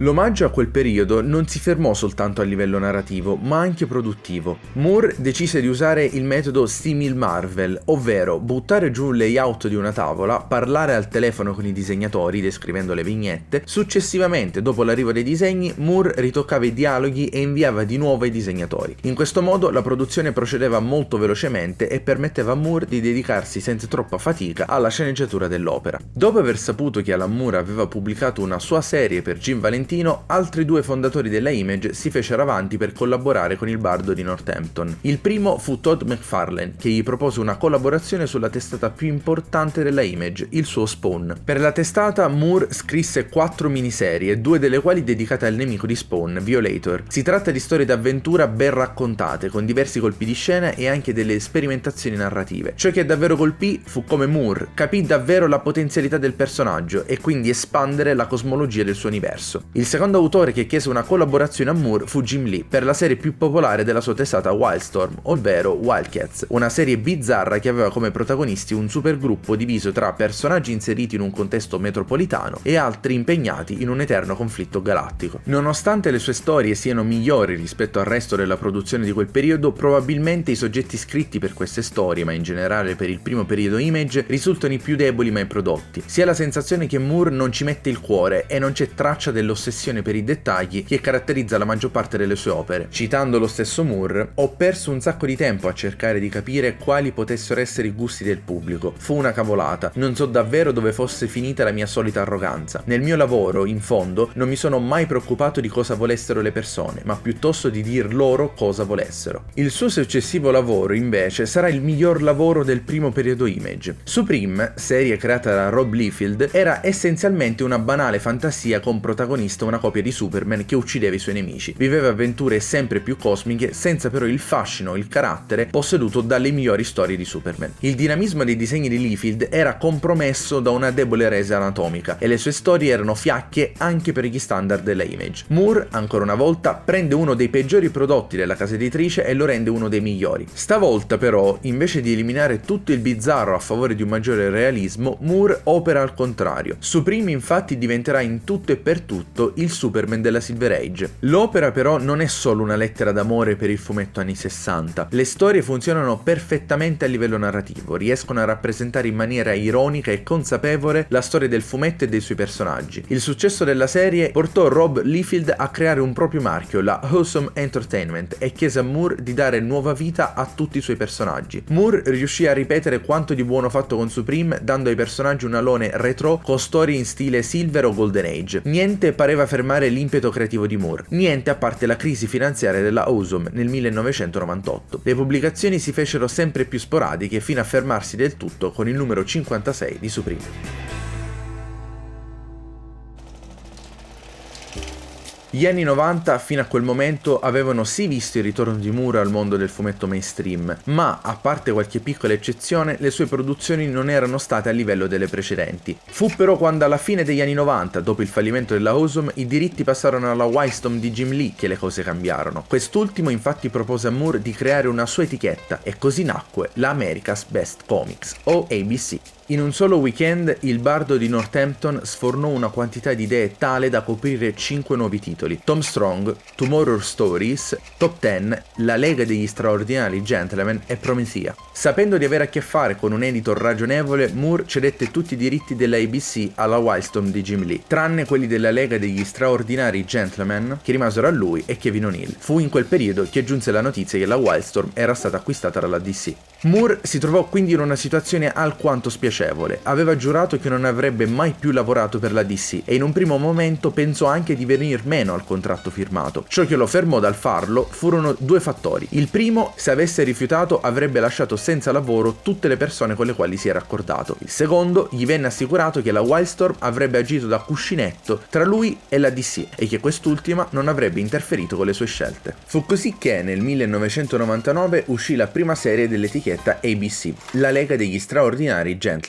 L'omaggio a quel periodo non si fermò soltanto a livello narrativo, ma anche produttivo. Moore decise di usare il metodo simil Marvel, ovvero buttare giù un layout di una tavola, parlare al telefono con i disegnatori descrivendo le vignette. Successivamente, dopo l'arrivo dei disegni, Moore ritoccava i dialoghi e inviava di nuovo ai disegnatori. In questo modo la produzione procedeva molto velocemente e permetteva a Moore di dedicarsi senza troppa fatica alla sceneggiatura dell'opera. Dopo aver saputo che Alan Moore aveva pubblicato una sua serie per Jim Valentino, altri due fondatori della Image si fecero avanti per collaborare con il bardo di Northampton. Il primo fu Todd McFarlane, che gli propose una collaborazione sulla testata più importante della Image, il suo Spawn. Per la testata Moore scrisse 4 miniserie, 2 delle quali dedicate al nemico di Spawn, Violator. Si tratta di storie d'avventura ben raccontate, con diversi colpi di scena e anche delle sperimentazioni narrative. Ciò che davvero colpì fu come Moore capì davvero la potenzialità del personaggio e quindi espandere la cosmologia del suo universo. Il secondo autore che chiese una collaborazione a Moore fu Jim Lee per la serie più popolare della sua testata Wildstorm, ovvero Wildcats, una serie bizzarra che aveva come protagonisti un supergruppo diviso tra personaggi inseriti in un contesto metropolitano e altri impegnati in un eterno conflitto galattico. Nonostante le sue storie siano migliori rispetto al resto della produzione di quel periodo, probabilmente i soggetti scritti per queste storie, ma in generale per il primo periodo Image, risultano i più deboli mai prodotti. Si ha la sensazione che Moore non ci mette il cuore e non c'è traccia dell'ossessione per i dettagli che caratterizza la maggior parte delle sue opere. Citando lo stesso Moore, ho perso un sacco di tempo a cercare di capire quali potessero essere i gusti del pubblico. Fu una cavolata, non so davvero dove fosse finita la mia solita arroganza. Nel mio lavoro, in fondo, non mi sono mai preoccupato di cosa volessero le persone, ma piuttosto di dir loro cosa volessero. Il suo successivo lavoro, invece, sarà il miglior lavoro del primo periodo Image. Supreme, serie creata da Rob Liefeld, era essenzialmente una banale fantasia con protagonista protagonista una copia di Superman che uccideva i suoi nemici. Viveva avventure sempre più cosmiche, senza però il fascino e il carattere posseduto dalle migliori storie di Superman. Il dinamismo dei disegni di Liefeld era compromesso da una debole resa anatomica e le sue storie erano fiacche anche per gli standard della Image. Moore, ancora una volta, prende uno dei peggiori prodotti della casa editrice e lo rende uno dei migliori. Stavolta però, invece di eliminare tutto il bizzarro a favore di un maggiore realismo, Moore opera al contrario. Supreme infatti diventerà in tutto e per tutto il Superman della Silver Age. L'opera però non è solo una lettera d'amore per il fumetto anni 60. Le storie funzionano perfettamente a livello narrativo, riescono a rappresentare in maniera ironica e consapevole la storia del fumetto e dei suoi personaggi. Il successo della serie portò Rob Liefeld a creare un proprio marchio, la Awesome Entertainment, e chiese a Moore di dare nuova vita a tutti i suoi personaggi. Moore riuscì a ripetere quanto di buono fatto con Supreme, dando ai personaggi un alone retro con storie in stile Silver o Golden Age. Niente pareva fermare l'impeto creativo di Moore, niente a parte la crisi finanziaria della Awesome nel 1998. Le pubblicazioni si fecero sempre più sporadiche fino a fermarsi del tutto con il numero 56 di Supreme. Gli anni 90 fino a quel momento avevano sì visto il ritorno di Moore al mondo del fumetto mainstream, ma a parte qualche piccola eccezione le sue produzioni non erano state a livello delle precedenti. Fu però quando alla fine degli anni 90, dopo il fallimento della Awesome, i diritti passarono alla Wildstorm di Jim Lee che le cose cambiarono. Quest'ultimo infatti propose a Moore di creare una sua etichetta e così nacque la America's Best Comics, o ABC. In un solo weekend il bardo di Northampton sfornò una quantità di idee tale da coprire 5 nuovi titoli: Tom Strong, Tomorrow Stories, Top 10, La Lega degli Straordinari Gentlemen e Promethea. Sapendo di avere a che fare con un editor ragionevole, Moore cedette tutti i diritti della ABC alla Wildstorm di Jim Lee, tranne quelli della Lega degli Straordinari Gentlemen, che rimasero a lui e Kevin O'Neill. Fu in quel periodo che giunse la notizia che la Wildstorm era stata acquistata dalla DC. Moore si trovò quindi in una situazione alquanto spiacevole. Aveva giurato che non avrebbe mai più lavorato per la DC e in un primo momento pensò anche di venir meno al contratto firmato. Ciò che lo fermò dal farlo furono due fattori. Il primo, se avesse rifiutato avrebbe lasciato senza lavoro tutte le persone con le quali si era accordato. Il secondo, gli venne assicurato che la Wildstorm avrebbe agito da cuscinetto tra lui e la DC e che quest'ultima non avrebbe interferito con le sue scelte. Fu così che nel 1999 uscì la prima serie dell'etichetta ABC, La Lega degli Straordinari Gentlemen.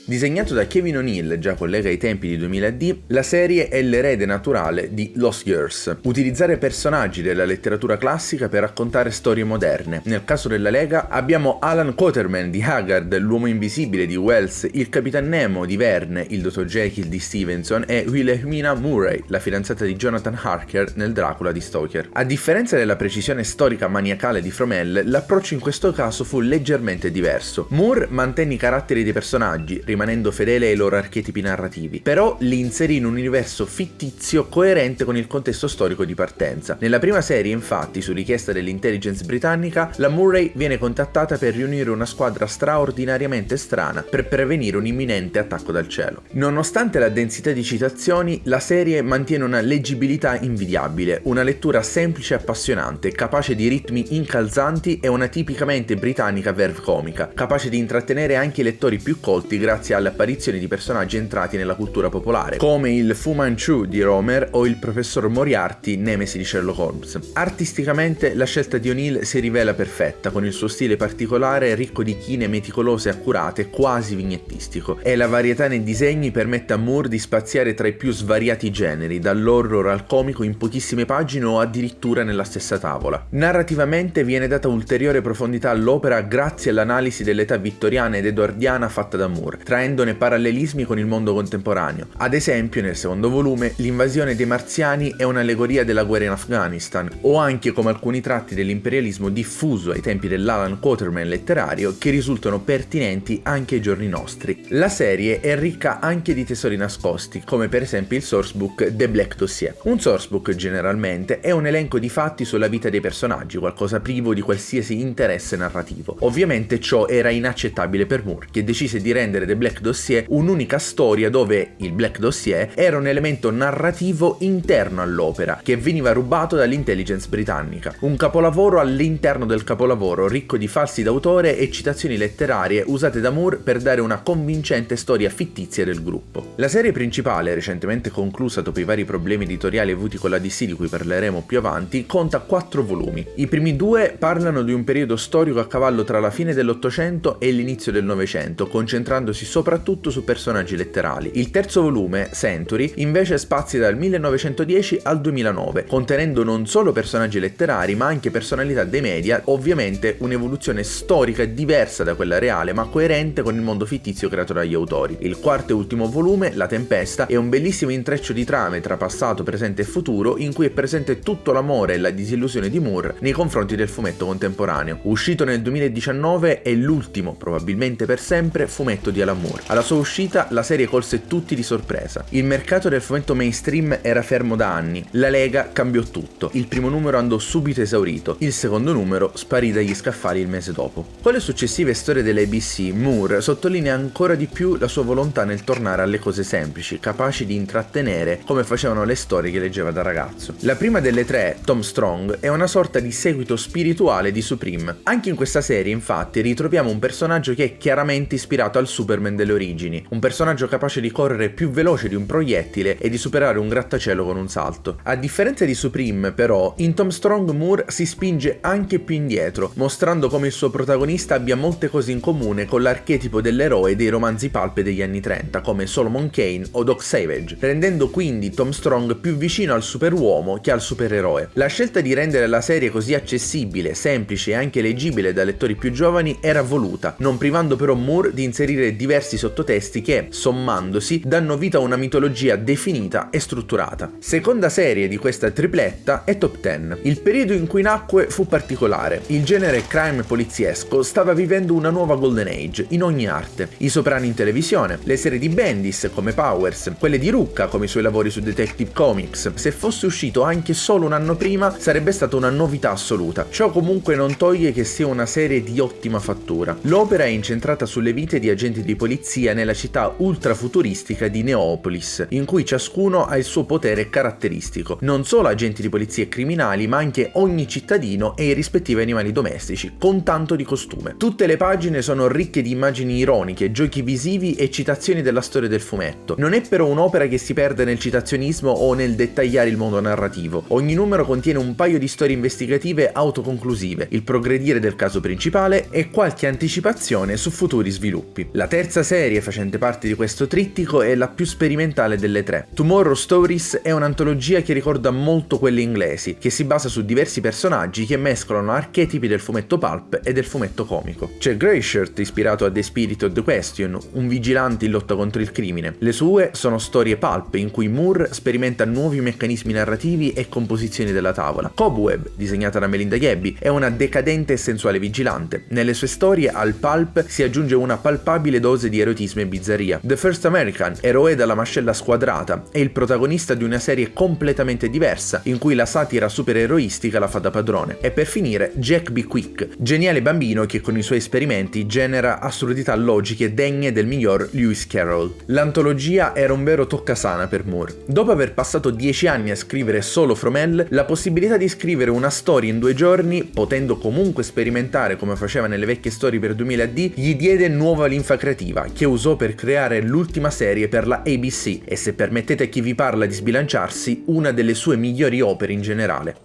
Disegnato da Kevin O'Neill, già collega ai tempi di 2000D, la serie è l'erede naturale di Lost Years. Utilizzare personaggi della letteratura classica per raccontare storie moderne. Nel caso della Lega abbiamo Alan Quatermain di Haggard, l'uomo invisibile di Wells, il Capitan Nemo di Verne, il Dottor Jekyll di Stevenson e Wilhelmina Murray, la fidanzata di Jonathan Harker nel Dracula di Stoker. A differenza della precisione storica maniacale di Fromell, l'approccio in questo caso fu leggermente diverso. Moore mantenne i caratteri dei personaggi, rimanendo fedele ai loro archetipi narrativi, però li inserì in un universo fittizio coerente con il contesto storico di partenza. Nella prima serie, infatti, su richiesta dell'intelligence britannica, la Murray viene contattata per riunire una squadra straordinariamente strana per prevenire un imminente attacco dal cielo. Nonostante la densità di citazioni, la serie mantiene una leggibilità invidiabile, una lettura semplice e appassionante, capace di ritmi incalzanti e una tipicamente britannica verve comica, capace di intrattenere anche i lettori più colti grazie alle apparizioni di personaggi entrati nella cultura popolare, come il Fu Manchu di Romer o il professor Moriarty, nemesi di Sherlock Holmes. Artisticamente la scelta di O'Neill si rivela perfetta, con il suo stile particolare ricco di chine meticolose e accurate, quasi vignettistico, e la varietà nei disegni permette a Moore di spaziare tra i più svariati generi, dall'horror al comico in pochissime pagine o addirittura nella stessa tavola. Narrativamente viene data ulteriore profondità all'opera grazie all'analisi dell'età vittoriana ed edoardiana fatta da Moore, traendone parallelismi con il mondo contemporaneo. Ad esempio, nel secondo volume, l'invasione dei marziani è un'allegoria della guerra in Afghanistan, o anche come alcuni tratti dell'imperialismo diffuso ai tempi dell'Alan Quatermain letterario che risultano pertinenti anche ai giorni nostri. La serie è ricca anche di tesori nascosti, come per esempio il sourcebook The Black Dossier. Un sourcebook, generalmente, è un elenco di fatti sulla vita dei personaggi, qualcosa privo di qualsiasi interesse narrativo. Ovviamente ciò era inaccettabile per Moore, che decise di rendere The Black Dossier un'unica storia dove il Black Dossier era un elemento narrativo interno all'opera che veniva rubato dall'intelligence britannica. Un capolavoro all'interno del capolavoro, ricco di falsi d'autore e citazioni letterarie usate da Moore per dare una convincente storia fittizia del gruppo. La serie principale, recentemente conclusa dopo i vari problemi editoriali avuti con la DC di cui parleremo più avanti, conta 4 volumi. I primi 2 parlano di un periodo storico a cavallo tra la fine dell'Ottocento e l'inizio del Novecento, concentrandosi soprattutto su personaggi letterali. Il terzo volume, Century, invece spazia dal 1910 al 2009, contenendo non solo personaggi letterari ma anche personalità dei media, ovviamente un'evoluzione storica diversa da quella reale ma coerente con il mondo fittizio creato dagli autori. Il quarto e ultimo volume, La Tempesta, è un bellissimo intreccio di trame tra passato, presente e futuro in cui è presente tutto l'amore e la disillusione di Moore nei confronti del fumetto contemporaneo. Uscito nel 2019, è l'ultimo, probabilmente per sempre, fumetto di Alan Moore. Alla sua uscita la serie colse tutti di sorpresa. Il mercato del fumetto mainstream era fermo da anni, la Lega cambiò tutto. Il primo numero andò subito esaurito, il secondo numero sparì dagli scaffali il mese dopo. Con le successive storie dell'ABC, Moore sottolinea ancora di più la sua volontà nel tornare alle cose semplici, capaci di intrattenere come facevano le storie che leggeva da ragazzo. La prima delle 3, Tom Strong, è una sorta di seguito spirituale di Supreme. Anche in questa serie, infatti, ritroviamo un personaggio che è chiaramente ispirato al Superman delle origini, un personaggio capace di correre più veloce di un proiettile e di superare un grattacielo con un salto. A differenza di Supreme, però, in Tom Strong Moore si spinge anche più indietro, mostrando come il suo protagonista abbia molte cose in comune con l'archetipo dell'eroe dei romanzi pulp degli anni 30, come Solomon Kane o Doc Savage, rendendo quindi Tom Strong più vicino al superuomo che al supereroe. La scelta di rendere la serie così accessibile, semplice e anche leggibile da lettori più giovani era voluta, non privando però Moore di inserire diversi sottotesti che, sommandosi, danno vita a una mitologia definita e strutturata. Seconda serie di questa tripletta è Top Ten. Il periodo in cui nacque fu particolare. Il genere crime poliziesco stava vivendo una nuova golden age in ogni arte. I soprani in televisione, le serie di Bendis come Powers, quelle di Rucka come i suoi lavori su Detective Comics. Se fosse uscito anche solo un anno prima sarebbe stata una novità assoluta. Ciò comunque non toglie che sia una serie di ottima fattura. L'opera è incentrata sulle vite di agenti di polizia nella città ultrafuturistica di Neopolis, in cui ciascuno ha il suo potere caratteristico. Non solo agenti di polizia e criminali, ma anche ogni cittadino e i rispettivi animali domestici, con tanto di costume. Tutte le pagine sono ricche di immagini ironiche, giochi visivi e citazioni della storia del fumetto. Non è però un'opera che si perde nel citazionismo o nel dettagliare il mondo narrativo. Ogni numero contiene un paio di storie investigative autoconclusive, il progredire del caso principale e qualche anticipazione su futuri sviluppi. La terza serie facente parte di questo trittico è la più sperimentale delle 3. Tomorrow Stories è un'antologia che ricorda molto quelle inglesi, che si basa su diversi personaggi che mescolano archetipi del fumetto pulp e del fumetto comico. C'è Greyshirt, ispirato a The Spirit of the Question, un vigilante in lotta contro il crimine. Le sue sono storie pulp in cui Moore sperimenta nuovi meccanismi narrativi e composizioni della tavola. Cobweb, disegnata da Melinda Gabby, è una decadente e sensuale vigilante. Nelle sue storie al pulp si aggiunge una palpabile dose di erotismo e bizzarria. The First American, eroe dalla mascella squadrata, è il protagonista di una serie completamente diversa in cui la satira supereroistica la fa da padrone. E per finire Jack B. Quick, geniale bambino che con i suoi esperimenti genera assurdità logiche degne del miglior Lewis Carroll. L'antologia era un vero toccasana per Moore. Dopo aver passato 10 anni a scrivere solo From Hell, la possibilità di scrivere una storia in 2 giorni, potendo comunque sperimentare come faceva nelle vecchie storie per 2000D, gli diede nuova linfa creativa, che usò per creare l'ultima serie per la ABC e, se permettete a chi vi parla di sbilanciarsi, una delle sue migliori opere in generale.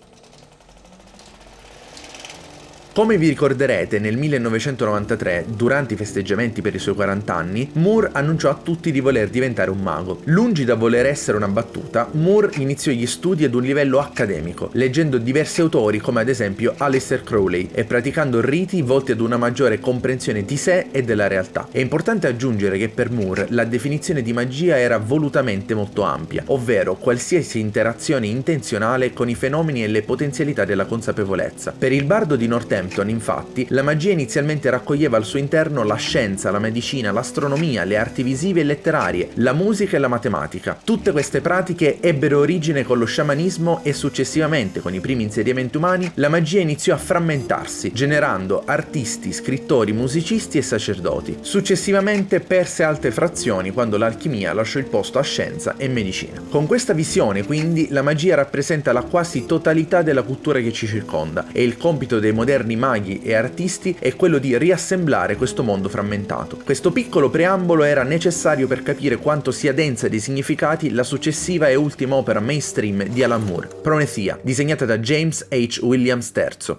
Come vi ricorderete, nel 1993, durante i festeggiamenti per i suoi 40 anni, Moore annunciò a tutti di voler diventare un mago. Lungi da voler essere una battuta, Moore iniziò gli studi ad un livello accademico, leggendo diversi autori come ad esempio Aleister Crowley e praticando riti volti ad una maggiore comprensione di sé e della realtà. È importante aggiungere che per Moore la definizione di magia era volutamente molto ampia, ovvero qualsiasi interazione intenzionale con i fenomeni e le potenzialità della consapevolezza. Per il bardo di Northampton, Hampton, infatti, la magia inizialmente raccoglieva al suo interno la scienza, la medicina, l'astronomia, le arti visive e letterarie, la musica e la matematica. Tutte queste pratiche ebbero origine con lo sciamanismo e successivamente, con i primi insediamenti umani, la magia iniziò a frammentarsi, generando artisti, scrittori, musicisti e sacerdoti. Successivamente perse altre frazioni quando l'alchimia lasciò il posto a scienza e medicina. Con questa visione, quindi, la magia rappresenta la quasi totalità della cultura che ci circonda e il compito dei moderni maghi e artisti è quello di riassemblare questo mondo frammentato. Questo piccolo preambolo era necessario per capire quanto sia densa di significati la successiva e ultima opera mainstream di Alan Moore, Promethea, disegnata da James H. Williams III.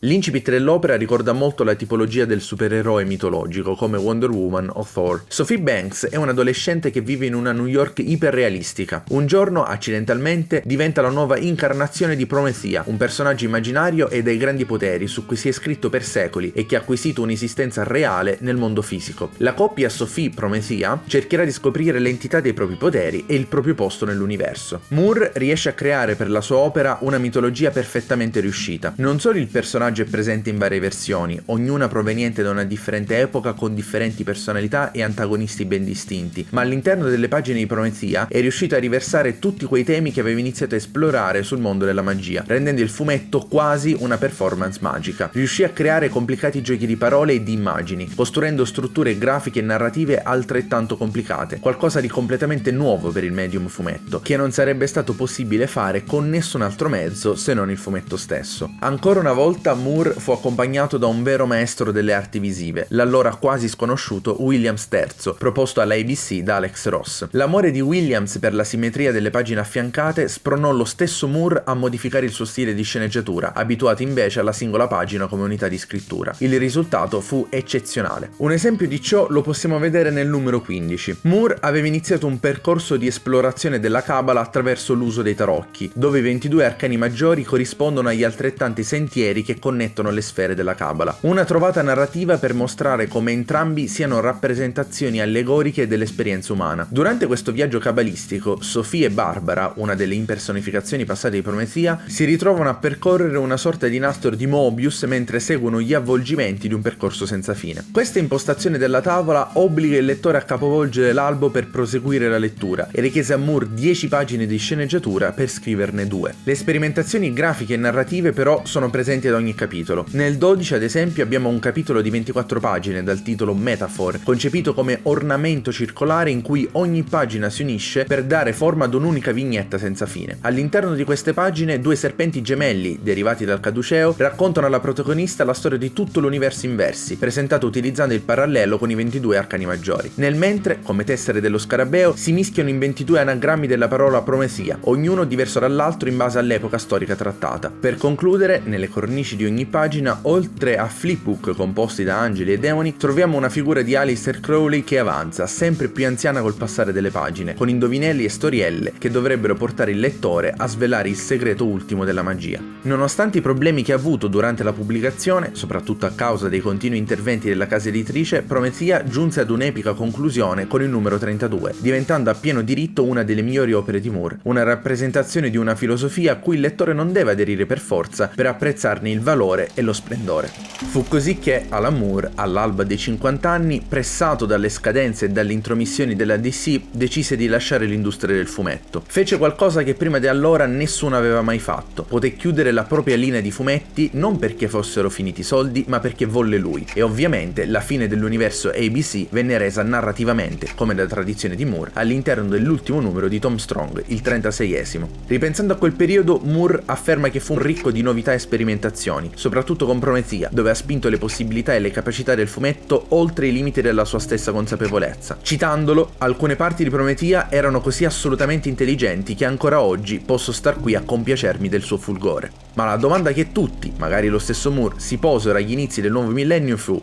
L'incipit dell'opera ricorda molto la tipologia del supereroe mitologico come Wonder Woman o Thor. Sophie Banks è un'adolescente che vive in una New York iperrealistica. Un giorno, accidentalmente, diventa la nuova incarnazione di Promethea, un personaggio immaginario e dai grandi poteri su cui si è scritto per secoli e che ha acquisito un'esistenza reale nel mondo fisico. La coppia Sophie-Promethea cercherà di scoprire l'entità dei propri poteri e il proprio posto nell'universo. Moore riesce a creare per la sua opera una mitologia perfettamente riuscita. Non solo il personaggio è presente in varie versioni, ognuna proveniente da una differente epoca con differenti personalità e antagonisti ben distinti, ma all'interno delle pagine di Promethea è riuscito a riversare tutti quei temi che aveva iniziato a esplorare sul mondo della magia, rendendo il fumetto quasi una performance magica. Riuscì a creare complicati giochi di parole e di immagini, costruendo strutture grafiche e narrative altrettanto complicate, qualcosa di completamente nuovo per il medium fumetto, che non sarebbe stato possibile fare con nessun altro mezzo se non il fumetto stesso. Ancora una volta Moore fu accompagnato da un vero maestro delle arti visive, l'allora quasi sconosciuto Williams III, proposto alla ABC da Alex Ross. L'amore di Williams per la simmetria delle pagine affiancate spronò lo stesso Moore a modificare il suo stile di sceneggiatura, abituato invece alla singola pagina come unità di scrittura. Il risultato fu eccezionale. Un esempio di ciò lo possiamo vedere nel numero 15. Moore aveva iniziato un percorso di esplorazione della Cabala attraverso l'uso dei tarocchi, dove i 22 arcani maggiori corrispondono agli altrettanti sentieri che connettono le sfere della Cabala. Una trovata narrativa per mostrare come entrambi siano rappresentazioni allegoriche dell'esperienza umana. Durante questo viaggio cabalistico, Sophie e Barbara, una delle impersonificazioni passate di Promethea, si ritrovano a percorrere una sorta di nastro di Mobius mentre seguono gli avvolgimenti di un percorso senza fine. Questa impostazione della tavola obbliga il lettore a capovolgere l'albo per proseguire la lettura e richiese a Moore 10 pagine di sceneggiatura per scriverne 2. Le sperimentazioni grafiche e narrative però sono presenti ad ogni capitolo. Nel 12, ad esempio, abbiamo un capitolo di 24 pagine dal titolo Metaphor, concepito come ornamento circolare in cui ogni pagina si unisce per dare forma ad un'unica vignetta senza fine. All'interno di queste pagine, due serpenti gemelli, derivati dal caduceo, raccontano alla protagonista la storia di tutto l'universo in versi, presentato utilizzando il parallelo con i 22 arcani maggiori. Nel mentre, come tessere dello scarabeo, si mischiano in 22 anagrammi della parola Promethea, ognuno diverso dall'altro in base all'epoca storica trattata. Per concludere, nelle cornici di ogni pagina, oltre a flipbook composti da angeli e demoni, troviamo una figura di Aleister Crowley che avanza, sempre più anziana col passare delle pagine, con indovinelli e storielle che dovrebbero portare il lettore a svelare il segreto ultimo della magia. Nonostante i problemi che ha avuto durante la pubblicazione, soprattutto a causa dei continui interventi della casa editrice, Promethea giunse ad un'epica conclusione con il numero 32, diventando a pieno diritto una delle migliori opere di Moore, una rappresentazione di una filosofia a cui il lettore non deve aderire per forza per apprezzarne il valore e lo splendore. Fu così che Alan Moore, all'alba dei 50 anni, pressato dalle scadenze e dalle intromissioni della DC, decise di lasciare l'industria del fumetto. Fece qualcosa che prima di allora nessuno aveva mai fatto. Poté chiudere la propria linea di fumetti non perché fossero finiti i soldi, ma perché volle lui. E ovviamente la fine dell'universo ABC venne resa narrativamente, come da tradizione di Moore, all'interno dell'ultimo numero di Tom Strong, il 36esimo. Ripensando a quel periodo, Moore afferma che fu ricco di novità e sperimentazioni, soprattutto con Promethea, dove ha spinto le possibilità e le capacità del fumetto oltre i limiti della sua stessa consapevolezza. Citandolo, alcune parti di Promethea erano così assolutamente intelligenti che ancora oggi posso star qui a compiacermi del suo fulgore. Ma la domanda che tutti, magari lo stesso Moore, si posero agli inizi del nuovo millennio fu: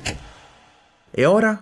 e ora?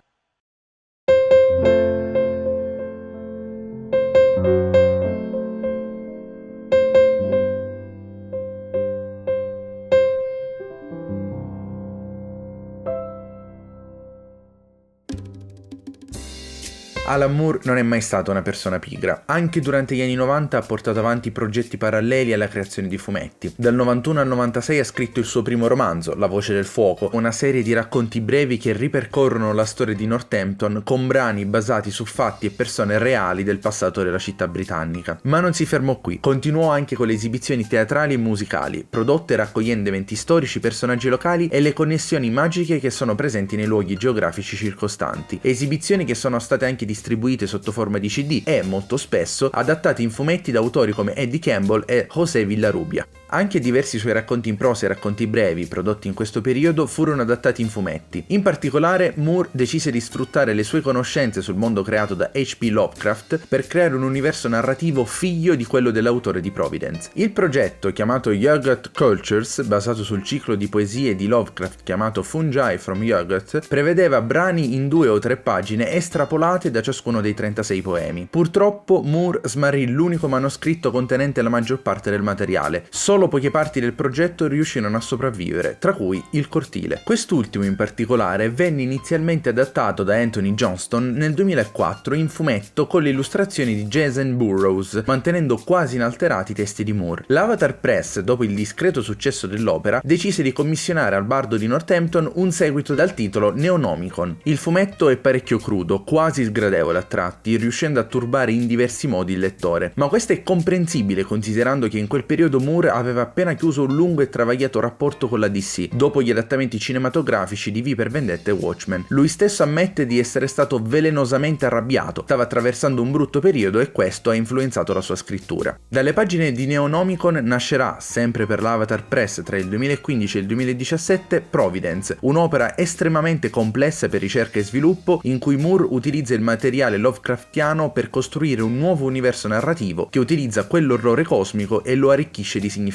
Alan Moore non è mai stata una persona pigra. Anche durante gli anni 90 ha portato avanti progetti paralleli alla creazione di fumetti. Dal 91 al 96 ha scritto il suo primo romanzo, La voce del fuoco, una serie di racconti brevi che ripercorrono la storia di Northampton con brani basati su fatti e persone reali del passato della città britannica. Ma non si fermò qui, continuò anche con le esibizioni teatrali e musicali, prodotte raccogliendo eventi storici, personaggi locali e le connessioni magiche che sono presenti nei luoghi geografici circostanti. Esibizioni che sono state anche distribuite sotto forma di CD e, molto spesso, adattate in fumetti da autori come Eddie Campbell e José Villarrubia. Anche diversi suoi racconti in prosa e racconti brevi prodotti in questo periodo furono adattati in fumetti. In particolare, Moore decise di sfruttare le sue conoscenze sul mondo creato da H.P. Lovecraft per creare un universo narrativo figlio di quello dell'autore di Providence. Il progetto, chiamato Yogurt Cultures, basato sul ciclo di poesie di Lovecraft chiamato Fungi from Yogurt, prevedeva brani in 2 o 3 pagine estrapolate da ciascuno dei 36 poemi. Purtroppo Moore smarrì l'unico manoscritto contenente la maggior parte del materiale. Solo poche parti del progetto riuscirono a sopravvivere, tra cui Il cortile. Quest'ultimo in particolare venne inizialmente adattato da Anthony Johnston nel 2004 in fumetto con le illustrazioni di Jason Burrows, mantenendo quasi inalterati i testi di Moore. L'Avatar Press, dopo il discreto successo dell'opera, decise di commissionare al bardo di Northampton un seguito dal titolo Neonomicon. Il fumetto è parecchio crudo, quasi sgradevole a tratti, riuscendo a turbare in diversi modi il lettore. Ma questo è comprensibile considerando che in quel periodo Moore aveva appena chiuso un lungo e travagliato rapporto con la DC, dopo gli adattamenti cinematografici di V per Vendetta e Watchmen. Lui stesso ammette di essere stato velenosamente arrabbiato, stava attraversando un brutto periodo e questo ha influenzato la sua scrittura. Dalle pagine di Neonomicon nascerà, sempre per l'Avatar Press tra il 2015 e il 2017, Providence, un'opera estremamente complessa per ricerca e sviluppo in cui Moore utilizza il materiale Lovecraftiano per costruire un nuovo universo narrativo che utilizza quell'orrore cosmico e lo arricchisce di significati.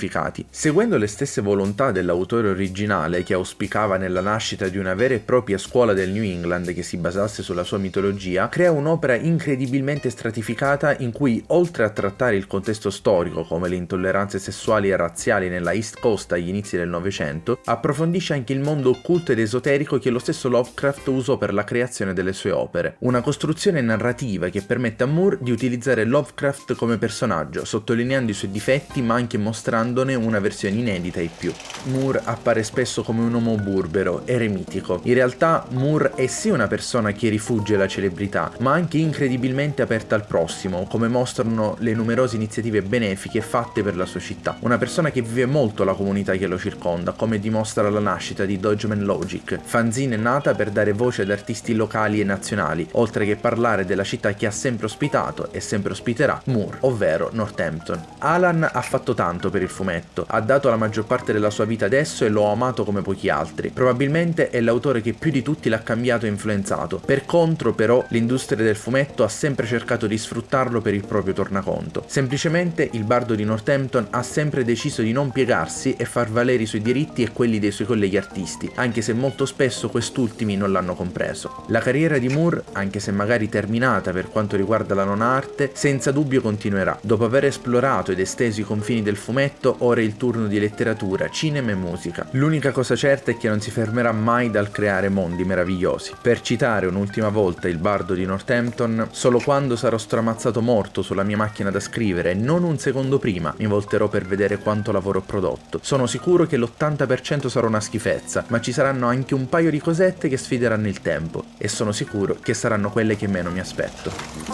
Seguendo le stesse volontà dell'autore originale, che auspicava nella nascita di una vera e propria scuola del New England che si basasse sulla sua mitologia, crea un'opera incredibilmente stratificata in cui, oltre a trattare il contesto storico come le intolleranze sessuali e razziali nella East Coast agli inizi del Novecento, approfondisce anche il mondo occulto ed esoterico che lo stesso Lovecraft usò per la creazione delle sue opere. Una costruzione narrativa che permette a Moore di utilizzare Lovecraft come personaggio, sottolineando i suoi difetti ma anche mostrandone una versione inedita e più. Moore appare spesso come un uomo burbero, eremitico. In realtà Moore è sì una persona che rifugge la celebrità, ma anche incredibilmente aperta al prossimo, come mostrano le numerose iniziative benefiche fatte per la sua città. Una persona che vive molto la comunità che lo circonda, come dimostra la nascita di Dodgeman Logic, fanzine nata per dare voce ad artisti locali e nazionali, oltre che parlare della città che ha sempre ospitato e sempre ospiterà Moore, ovvero Northampton. Alan ha fatto tanto per il fumetto, ha dato la maggior parte della sua vita adesso e lo ha amato come pochi altri. Probabilmente è l'autore che più di tutti l'ha cambiato e influenzato. Per contro, però, l'industria del fumetto ha sempre cercato di sfruttarlo per il proprio tornaconto. Semplicemente il bardo di Northampton ha sempre deciso di non piegarsi e far valere i suoi diritti e quelli dei suoi colleghi artisti, anche se molto spesso quest'ultimi non l'hanno compreso. La carriera di Moore, anche se magari terminata per quanto riguarda la non arte, senza dubbio continuerà. Dopo aver esplorato ed esteso i confini del fumetto, ora è il turno di letteratura, cinema e musica. L'unica cosa certa è che non si fermerà mai dal creare mondi meravigliosi. Per citare un'ultima volta il bardo di Northampton, solo quando sarò stramazzato morto sulla mia macchina da scrivere, non un secondo prima, mi volterò per vedere quanto lavoro ho prodotto. Sono sicuro che l'80% sarà una schifezza, ma ci saranno anche un paio di cosette che sfideranno il tempo, e sono sicuro che saranno quelle che meno mi aspetto.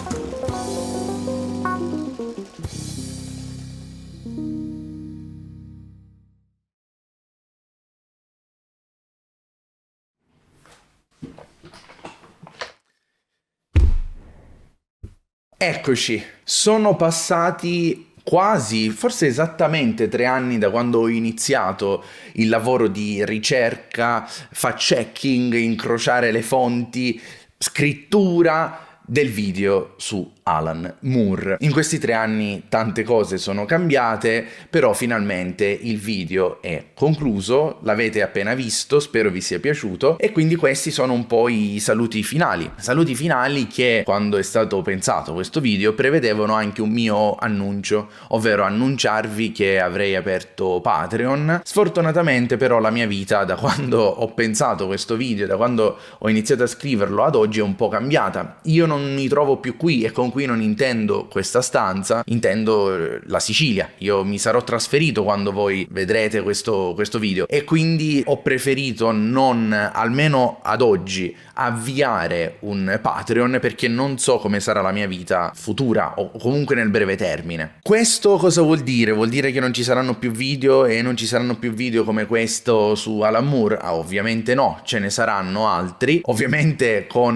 Eccoci, sono passati quasi, forse esattamente 3 anni da quando ho iniziato il lavoro di ricerca, fact-checking, incrociare le fonti, scrittura del video su Alan Moore. In questi 3 anni tante cose sono cambiate, però finalmente il video è concluso, l'avete appena visto, spero vi sia piaciuto, e quindi questi sono un po' i saluti finali. Saluti finali che, quando è stato pensato questo video, prevedevano anche un mio annuncio, ovvero annunciarvi che avrei aperto Patreon. Sfortunatamente però la mia vita, da quando ho pensato questo video, da quando ho iniziato a scriverlo ad oggi, è un po' cambiata. Io non non mi trovo più qui, e con qui non intendo questa stanza, intendo la Sicilia. Io mi sarò trasferito quando voi vedrete questo video, e quindi ho preferito non, almeno ad oggi, avviare un Patreon, perché non so come sarà la mia vita futura o comunque nel breve termine. Questo cosa vuol dire? Vuol dire che non ci saranno più video, e non ci saranno più video come questo su Alan Moore? Ovviamente no, ce ne saranno altri, ovviamente con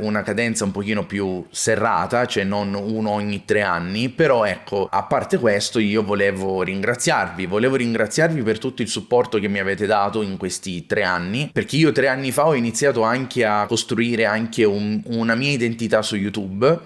una cadenza un pochino più serrata, cioè non uno ogni 3 anni, però ecco, a parte questo io volevo ringraziarvi per tutto il supporto che mi avete dato in questi 3 anni, perché io 3 anni fa ho iniziato anche a costruire anche una mia identità su YouTube,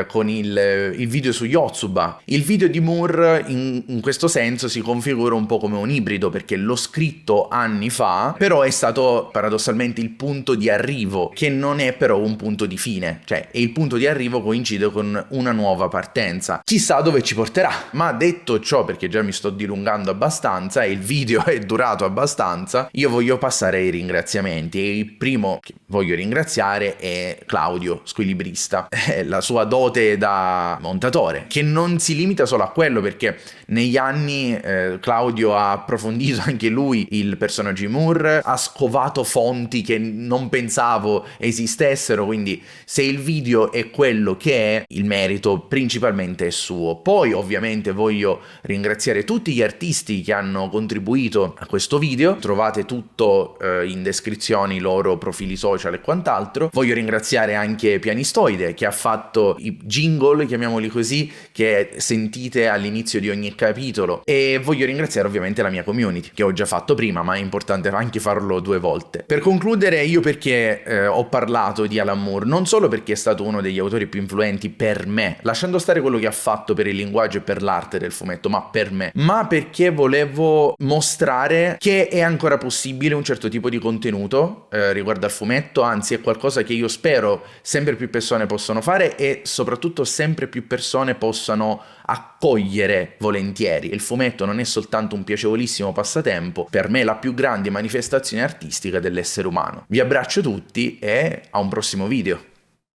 con il video su Yotsuba. Il video di Moore in questo senso si configura un po' come un ibrido, perché l'ho scritto anni fa, però è stato paradossalmente il punto di arrivo, che non è però un punto di fine, cioè è il punto di arrivo, coincide con una nuova partenza. Chissà dove ci porterà, ma detto ciò, perché già mi sto dilungando abbastanza e il video è durato abbastanza, io voglio passare ai ringraziamenti, e il primo che voglio ringraziare è Claudio Squilibrista, la sua dote da montatore, che non si limita solo a quello, perché negli anni Claudio ha approfondito anche lui il personaggio di Moore, ha scovato fonti che non pensavo esistessero, quindi se il video è quello che è, il merito principalmente è suo. Poi ovviamente voglio ringraziare tutti gli artisti che hanno contribuito a questo video, trovate tutto in descrizione, i loro profili social e quant'altro. Voglio ringraziare anche Pianistoide, che ha fatto i jingle, chiamiamoli così, che sentite all'inizio di ogni capitolo, e voglio ringraziare ovviamente la mia community, che ho già fatto prima, ma è importante anche farlo 2 volte. Per concludere, io perché ho parlato di Alan Moore? Non solo perché è stato uno degli autori più influenti per me, lasciando stare quello che ha fatto per il linguaggio e per l'arte del fumetto, ma per me, ma perché volevo mostrare che è ancora possibile un certo tipo di contenuto riguardo al fumetto, anzi è qualcosa che io spero sempre più persone possano fare, e soprattutto sempre più persone possano accogliere volentieri. Il fumetto non è soltanto un piacevolissimo passatempo, per me è la più grande manifestazione artistica dell'essere umano. Vi abbraccio tutti e a un prossimo video.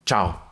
Ciao!